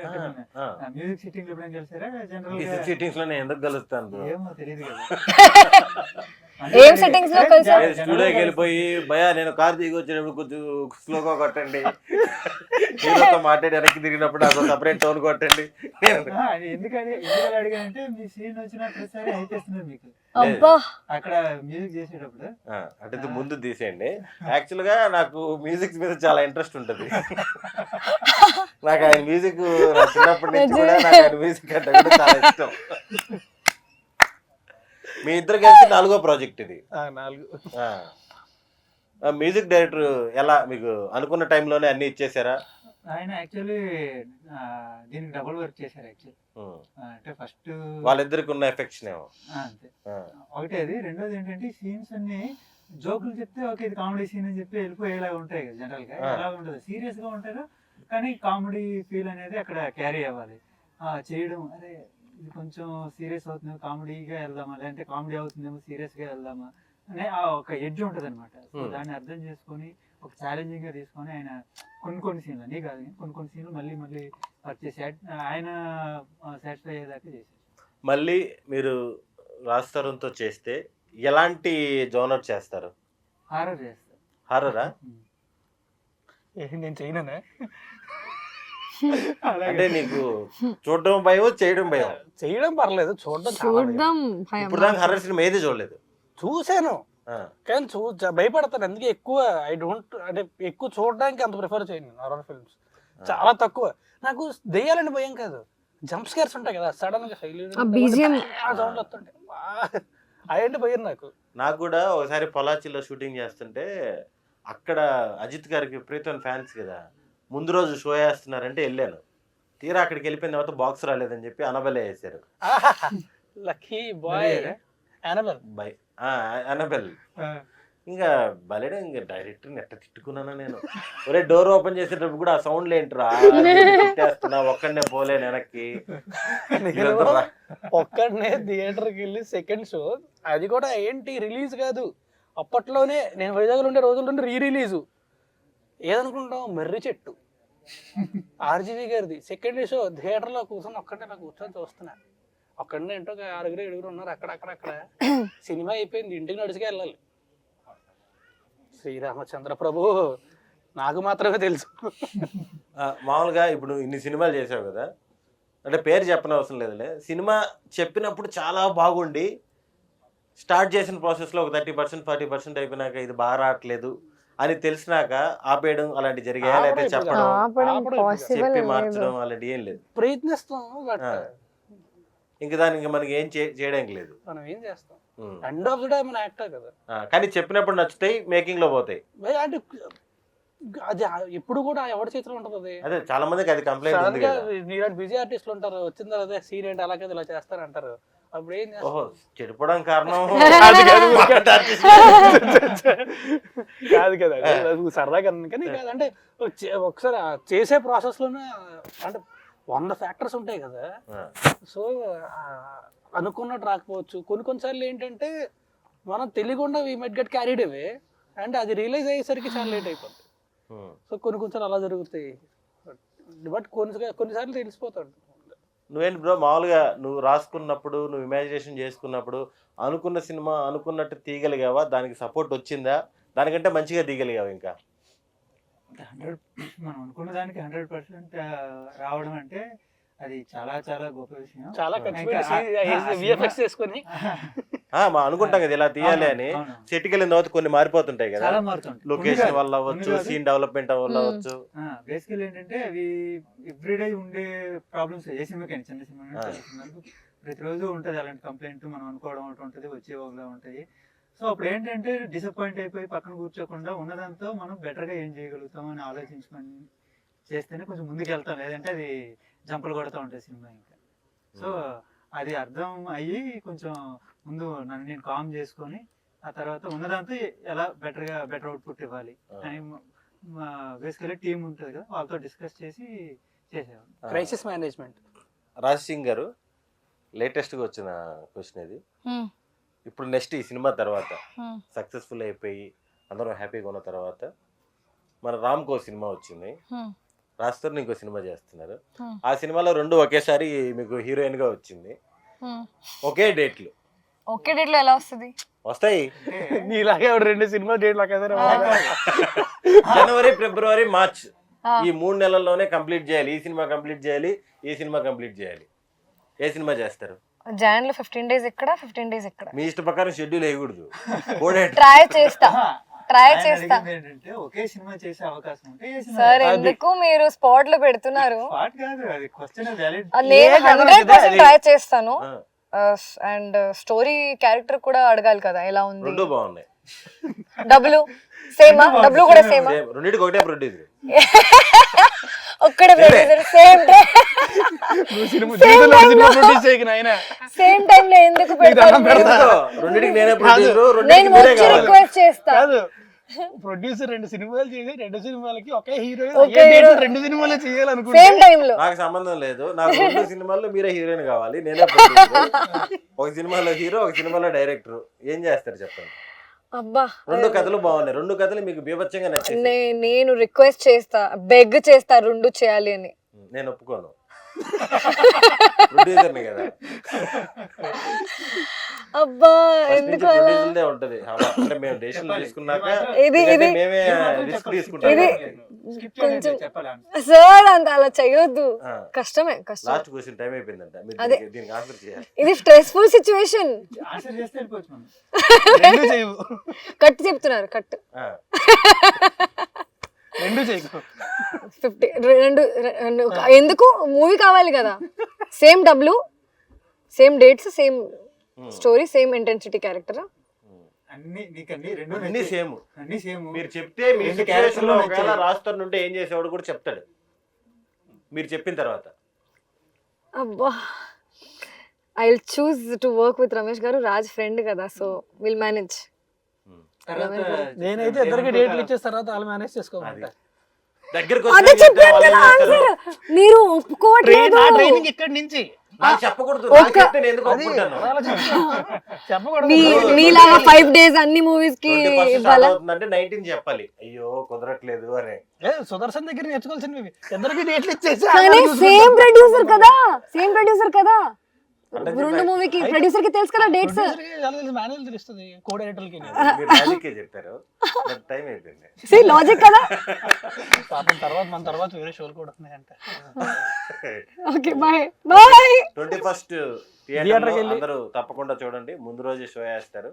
[SPEAKER 4] మ్యూజిక్ సిట్టింగ్ ఎప్పుడైనా కలిసారా? జనరల్
[SPEAKER 3] సిట్టింగ్స్ లో నేను ఎందుకు కలుస్తాను
[SPEAKER 4] ఏమో తెలియదు కదా.
[SPEAKER 2] ఏం సెట్టింగ్స్ లో కలిసారు?
[SPEAKER 3] స్టూడియోకి వెళ్ళిపోయి భయా నేను కార్ దిగి వచ్చినప్పుడు కొంచెం స్లోగా కొట్టండి, హీరోతో మాట్లాడి వెనక్కి తిరిగినప్పుడు నాకు సపరేట్ టోన్ కొట్టండి.
[SPEAKER 4] ఎందుకని అడిగానంటే మీ సీన్ వచ్చిన ప్రతిసారి అయిపోతున్నారు మీకు అక్కడ మ్యూజిక్ చేసేటప్పుడు.
[SPEAKER 3] అంటే ముందు తీసేయండి. యాక్చువల్ గా నాకు మ్యూజిక్ మీద చాలా ఇంట్రెస్ట్ ఉంటుంది. నాకు ఆయన మ్యూజిక్ చిన్నప్పటి నుంచి కూడా నాకు ఆయన మ్యూజిక్ అంటే కూడా చాలా ఇష్టం. మీ ఇద్దరు కలిసి 4వ ప్రాజెక్ట్ ఇది. మ్యూజిక్ డైరెక్టర్ ఎలా మీకు అనుకున్న టైంలోనే అన్ని ఇచ్చేసారా?
[SPEAKER 4] ఆయన యాక్చువల్లీ దీనికి డబుల్ వర్క్ చేశారు యాక్చువల్లీ. అంటే ఫస్ట్
[SPEAKER 3] వాళ్ళిద్దరికి ఉన్న ఎఫెక్షన్ ఏమో.
[SPEAKER 4] అంతే ఒకటే అది. రెండోది ఏంటంటే సీన్స్ అన్ని జోకులు చెప్తే ఓకే ఇది కామెడీ సీన్ అని చెప్పి వెళ్ళిపోయేలాగా ఉంటాయి కదా జనరల్ గా. అలా ఉండదు, సీరియస్ గా ఉంటారు కానీ కామెడీ ఫీల్ అనేది అక్కడ క్యారీ అవ్వాలి. చేయడం అరే ఇది కొంచెం సీరియస్ అవుతుంది కామెడీగా వెళ్దామా, లేదంటే కామెడీ అవుతుందేమో సీరియస్ గా వెళ్దామా అనే ఆ ఒక ఎడ్జ్ ఉంటుంది అనమాట. సో దాన్ని అర్థం చేసుకొని ఒక ఛాలెంజింగ్ గా తీసుకొని ఆయన కొన్ని సీన్లు అన్నీ కాదు కొన్ని సీన్లు మళ్ళీ వర్క్ చేసి ఆయన సాటిస్ఫై అయ్యేదాకా చేశారు.
[SPEAKER 3] మళ్ళీ మీరు రాజ్ తరుణ్తో చేస్తే ఎలాంటి జోనర్ చేస్తారు?
[SPEAKER 4] హారర్ చేస్తారు.
[SPEAKER 3] హారరా?
[SPEAKER 1] నేను చేయననే
[SPEAKER 3] అంటే నీకు చూడడం భయం, చేయడం భయం?
[SPEAKER 1] చేయడం పర్లేదు, చూడడం
[SPEAKER 2] చూడడం భయం.
[SPEAKER 3] ఇప్పుడు దాకా హర్రర్ సినిమా ఏది చూడలేదు.
[SPEAKER 1] చూసాను కానీ భయపడతాను. అందుకే ఎక్కువ ఐ డోంట్ అంటే ఎక్కువ చూడడానికి అంత ప్రిఫర్ చేయను హారర్ ఫిల్మ్స్. చాలా తక్కువ. నాకు దెయ్యాలని భయం కాదు, జంప్ స్కేర్స్ ఉంటాయి కదా సడన్ గా సౌండ్ వస్తుంటే అయ్యంటే భయం నాకు.
[SPEAKER 3] నాకు కూడా ఒకసారి పొలాచిలో షూటింగ్ చేస్తుంటే అక్కడ అజిత్ గారికి విపరీతమైన ఫ్యాన్స్ కదా, ముందు రోజు షో వేస్తున్నారంటే వెళ్ళాను. తీరా అక్కడికి వెళ్ళిపోయిన తర్వాత బాక్స్ రాలేదని చెప్పి అనబెల్ వేసారు.
[SPEAKER 1] Lucky boy
[SPEAKER 3] Annabelle. ఇంకా బలేడా, ఇంకా డైరెక్టర్ నెట్ట తిట్టుకున్నాను నేను. ఒరే డోర్ ఓపెన్ చేసేటప్పుడు కూడా ఆ సౌండ్ ఏంట్రా తిట్టేస్తున్నా, ఒక్కడనే పోలేను వెనక్కి.
[SPEAKER 1] ఒక్కడనే థియేటర్కి వెళ్ళి సెకండ్ షో, అది కూడా ఏంటి రిలీజ్ కాదు అప్పట్లోనే, నేను వైజాగ్లో ఉండే రోజుల్లో రీ రిలీజు. ఏదనుకుంటాం మర్రి చెట్టు ఆర్జీవి గారిది సెకండ్ షో. థియేటర్లో కూర్చొని ఒక్కడే నాకు కూర్చొని చూస్తున్నా. అక్కడనే ఏంటో 6-7 ఉన్నారు అక్కడ. సినిమా అయిపోయింది, ఇంటికి నడిచిగా వెళ్ళాలి. శ్రీరామచంద్ర ప్రభు నాకు మాత్రమే తెలుసు.
[SPEAKER 3] మామూలుగా ఇప్పుడు ఇన్ని సినిమాలు చేసావు కదా, అంటే పేరు చెప్పనవసరం లేదులే. సినిమా చెప్పినప్పుడు చాలా బాగుండి స్టార్ట్ చేసిన ప్రాసెస్లో ఒక 30% 40% అయిపోయినాక ఇది బాగా రావట్లేదు అని తెలిసినాక ఆపేయడం అలాంటి జరిగాయా, లేకపోతే చెప్పి మార్చడం అలాంటి ఏం లేదు?
[SPEAKER 1] ప్రయత్నిస్తాం,
[SPEAKER 3] ఇంకా దానికి మనకి ఏం చేయడానికి లేదు.
[SPEAKER 1] మనం ఏం చేస్తాం, ఎండ్ ఆఫ్ ది డే మన యాక్టర్ కదా.
[SPEAKER 3] కానీ చెప్పినప్పుడు నచ్చుతాయి, మేకింగ్ లో పోతాయి.
[SPEAKER 1] అంటే అది ఎప్పుడు కూడా ఎవరి చేతిలో ఉంటుంది.
[SPEAKER 3] అదే చాలా మందికి అది కంప్లైంట్ ఉంది కదా.
[SPEAKER 1] నీలాంటి బిజీ ఆర్టిస్టులు ఉంటారు, వచ్చిన తర్వాత సీన్ ఏంటి అలాగే ఇలా చేస్తారంటారు. అప్పుడు ఏం
[SPEAKER 3] ఓహో చెడిపోవడం కారణం
[SPEAKER 1] కాదు కదా, సరదాగా. కానీ కాదంటే ఒకసారి చేసే ప్రాసెస్ లోనే అంటే 100 ఫ్యాక్టర్స్ ఉంటాయి కదా. సో అనుకున్నట్టు రాకపోవచ్చు. కొన్నిసార్లు ఏంటంటే మనం తెలియకుండా we might get carried away and అది రియలైజ్ అయ్యేసరికి చాలా లేట్ అయిపోతుంది. సో కొన్నిసార్లు అలా జరుగుతాయి, బట్ కొన్నిసార్లు తెలిసిపోతాడు.
[SPEAKER 3] నువ్వేంటి బ్రో, మామూలుగా నువ్వు రాసుకున్నప్పుడు, నువ్వు ఇమాజినేషన్ చేసుకున్నప్పుడు అనుకున్న సినిమా అనుకున్నట్టు తీయగలిగావా? దానికి సపోర్ట్ వచ్చిందా? దానికంటే మంచిగా తీయగలిగావా? ఇంకా
[SPEAKER 4] 100 మనం అనుకున్న దానికి 100% రావడం అంటే అది చాలా చాలా గొప్ప విషయం.
[SPEAKER 1] చాలా
[SPEAKER 3] అనుకుంటాం కదా ఇలా తీయాలి అని. సెట్కి వెళ్ళిన తర్వాత కొన్ని మారిపోతుంటాయి కదా, లొకేషన్ వల్ల అవ్వచ్చు, సీన్ డెవలప్మెంట్ వల్ల అవ్వచ్చు.
[SPEAKER 4] బేసికల్ ఏంటంటే అవి ఎవ్రీడే ఉండే ప్రాబ్లమ్స్. ఏ సినిమాకైనా చిన్న సినిమా ప్రతిరోజు ఉంటుంది అలాంటి కంప్లైంట్. మనం అనుకోవడం ఒకటి ఉంటుంది, వచ్చే ఒకలా ఉంటాయి. సో అప్పుడు ఏంటంటే డిసప్పాయింట్ అయిపోయి పక్కన కూర్చోకుండా ఉన్నదంతా మనం బెటర్గా ఏం చేయగలుగుతాం అని ఆలోచించుకొని చేస్తేనే కొంచెం ముందుకు వెళ్తాం, లేదంటే అది జంపలు కొడుతూ ఉంటుంది సినిమా ఇంకా. సో అది అర్థం అయ్యి కొంచెం ముందు నన్ను నేను కామ్ చేసుకొని ఆ తర్వాత ఉన్నదంతా ఎలా బెటర్ అవుట్పుట్ ఇవ్వాలి అని బేసికలీ టీం ఉంటుంది కదా, వాళ్ళతో డిస్కస్ చేసి చేసేవాళ్ళం.
[SPEAKER 1] Crisis management.
[SPEAKER 3] రాజ్ సింగ్ గారు, లేటెస్ట్గా వచ్చిన క్వశ్చన్ ఇది. ఇప్పుడు నెక్స్ట్ ఈ సినిమా తర్వాత సక్సెస్ఫుల్ అయిపోయి అందరం హ్యాపీగా ఉన్న తర్వాత మన రామ్కో సినిమా వచ్చింది, రాస్తారు ఇంకో సినిమా చేస్తున్నారు. ఆ సినిమాలో 2 ఒకేసారి మీకు హీరోయిన్ గా వచ్చింది, ఒకే డేట్లు.
[SPEAKER 2] ఒకే డేట్ లో ఎలా వస్తుంది?
[SPEAKER 3] వస్తాయి.
[SPEAKER 1] నీలాగే 2 సినిమా డేట్లు ఒకేసారి
[SPEAKER 3] జనవరి, ఫిబ్రవరి, మార్చ్ ఈ 3 నెలల్లోనే కంప్లీట్ చేయాలి. ఈ సినిమా కంప్లీట్ చేయాలి, ఈ సినిమా కంప్లీట్ చేయాలి. ఏ సినిమా చేస్తారు?
[SPEAKER 2] జాన్ లో 15 days ఇక్కడ, 15 days ఇక్కడ.
[SPEAKER 3] మీ ఇష్ట ప్రకారం షెడ్యూల్ వేయకూడదు.
[SPEAKER 2] ట్రై చేస్తా.
[SPEAKER 4] ఏంటంటే ఒకే సినిమా చేసే అవకాశం ఉంటే
[SPEAKER 2] సార్ ఎందుకు మీరు స్పాట్ లో పెడుతున్నారు?
[SPEAKER 4] నేను
[SPEAKER 2] 100% ట్రై చేస్తాను. అండ్ స్టోరీ క్యారెక్టర్ కూడా అడగాలి కదా ఎలా ఉంది.
[SPEAKER 3] 2 బాగున్నాయి.
[SPEAKER 2] డబ్బులు సేమా, డబ్బులు కూడా సేమా,
[SPEAKER 3] Same. రెండింటికి ఒకటే ప్రొడ్యూసర్.
[SPEAKER 2] ఒక్కడే ప్రొడ్యూసర్, సేమ్ డే
[SPEAKER 1] నువ్వు సినిమా ప్రొడ్యూస్ చేయకు నాయనా.
[SPEAKER 2] సేమ్ టైం లో ఎందుకు పెడతారు మీరు?
[SPEAKER 3] రెండింటికి నేనే ప్రొడ్యూసర్,
[SPEAKER 2] నేను
[SPEAKER 3] రెండింటికి మీరే
[SPEAKER 2] వచ్చి
[SPEAKER 3] కావాలి.
[SPEAKER 2] రిక్వెస్ట్ చేస్తా.
[SPEAKER 1] కాదు, ప్రొడ్యూసర్ 2 సినిమాలు చేసి 2 సినిమాలకి ఒకే హీరో
[SPEAKER 2] ఒకే hero.
[SPEAKER 1] 2 సినిమాలే చేయాలనుకుంటే
[SPEAKER 2] సేమ్ టైం లో
[SPEAKER 3] నాకు సంబంధం లేదు. నాకు 2 సినిమాల్లో మీరే హీరోయిన్ కావాలి, నేనే ప్రొడ్యూసర్. ఒక సినిమాలో హీరో, ఒక సినిమాలో డైరెక్టర్. ఏం చేస్తారు చెప్పండి?
[SPEAKER 2] అబ్బా
[SPEAKER 3] 2 కథలు బాగున్నాయి, 2 కథలు మీకు బీభత్సంగా నచ్చింది.
[SPEAKER 2] నేను రిక్వెస్ట్ చేస్తా, బెగ్ చేస్తా 2 చేయాలి అని.
[SPEAKER 3] నేను ఒప్పుకోను, ప్రొడ్యూసర్ని కదా.
[SPEAKER 2] అబ్బా
[SPEAKER 3] ఫస్ట్ నుంచి
[SPEAKER 2] ఎందుకు అలా?
[SPEAKER 3] ప్రొడ్యూసర్దే ఉంటది. అంటే మేము డెసిషన్ తీసుకున్నాక
[SPEAKER 2] ఇది
[SPEAKER 3] ఎందుకంటే
[SPEAKER 2] ఇది
[SPEAKER 3] మేమే రిస్క్ తీసుకుంటాం.
[SPEAKER 2] ఇది
[SPEAKER 4] స్కిప్
[SPEAKER 2] కొంచెం
[SPEAKER 4] చెప్పాలి.
[SPEAKER 2] సార్ అంత అలా చేయొద్దు,
[SPEAKER 3] ఆ.
[SPEAKER 2] కష్టమే కష్టం.
[SPEAKER 3] లాస్ట్ క్వశ్చన్ టైం అయిపోయిందంట, మీరు
[SPEAKER 2] అదే.
[SPEAKER 3] దీనికి ఆన్సర్ చేయాలి.
[SPEAKER 2] ఇది స్ట్రెస్ఫుల్ సిచ్యువేషన్.
[SPEAKER 4] ఆన్సర్ చేస్తే వెళ్ళిపోవచ్చు మనం.
[SPEAKER 1] 2 చేయవు,
[SPEAKER 2] కట్ చెప్తున్నారు, కట్
[SPEAKER 3] ఆ.
[SPEAKER 1] 2 చేయకు.
[SPEAKER 2] 50 రెండు ఎందుకు? మూవీ కావాలి కదా. సేమ్ డబ్బులు, same dates, same story, same intensity character.
[SPEAKER 4] అన్ని నీకన్నీ రెండు
[SPEAKER 3] అన్ని సేమ్.
[SPEAKER 4] అన్ని సేమ్.
[SPEAKER 3] మీరు చెప్తే మీ
[SPEAKER 4] రెండు
[SPEAKER 3] సిచ్యువేషన్
[SPEAKER 4] క్యారెక్టర్లు
[SPEAKER 3] లో ఒకవేళ
[SPEAKER 4] నచ్చాయి.
[SPEAKER 3] రాస్తారు ఉంటే ఏం చేసేవాడు కూడా చెప్తాడు మీరు చెప్పిన తర్వాత.
[SPEAKER 2] అబ్బా I will choose to work with Ramesh గారు. రాజ్ ఫ్రెండ్ కదా, సో విల్ మేనేజ్.
[SPEAKER 4] తర్వాత
[SPEAKER 1] నేనైతే ఇద్దరికి డేట్లు ఇచ్చేసిన తర్వాత వాళ్ళు మేనేజ్ చేసుకోమంట.
[SPEAKER 3] దగ్గరకు
[SPEAKER 2] అదే చెప్పాను కదా ఆన్సర్, మీరు ఒప్పుకోవట్లేదు.
[SPEAKER 1] నా ట్రైనింగ్ ఇక్కడి నుంచి
[SPEAKER 3] నాకు చెప్పకూడదు, నాకు చెప్తే నేను ఎందుకు ఒప్పుకుంటాను?
[SPEAKER 1] చెప్పకూడదు.
[SPEAKER 2] మీలాగా 5 days అన్ని మూవీస్ కి
[SPEAKER 3] 21st start
[SPEAKER 2] ఇవ్వాలా?
[SPEAKER 3] అవుతుందంటే 19 చెప్పాలి. అయ్యో కుదరట్లేదు అని.
[SPEAKER 1] సుదర్శన్ దగ్గర నేర్చుకోవాల్సినవి ఇద్దరికి డేట్లు ఇచ్చేసి
[SPEAKER 2] కానీ సేమ్ ప్రొడ్యూసర్ కదా, సేమ్ ప్రొడ్యూసర్ కదా.
[SPEAKER 3] అంటే
[SPEAKER 2] 2 మూవీకి ప్రొడ్యూసర్ కి తెలుసు కదా డేట్స్.
[SPEAKER 1] మేనేజ్ తెలుస్తుంది కో డైరెక్టర్లకి.
[SPEAKER 3] మీరు లాజికే చెప్పారు, టైం అయిపోయింది.
[SPEAKER 2] సి లాజిక్ కదా.
[SPEAKER 1] పాపం మన తర్వాత వేరే షోలు కూడా ఉన్నాయంట.
[SPEAKER 2] Okay bye bye.
[SPEAKER 3] 21st
[SPEAKER 1] థియేటర్కి
[SPEAKER 3] థియేటర్కి
[SPEAKER 1] వెళ్ళి
[SPEAKER 3] అందరూ తప్పకుండా చూడండి. ముందు రోజు షో వేస్తారు.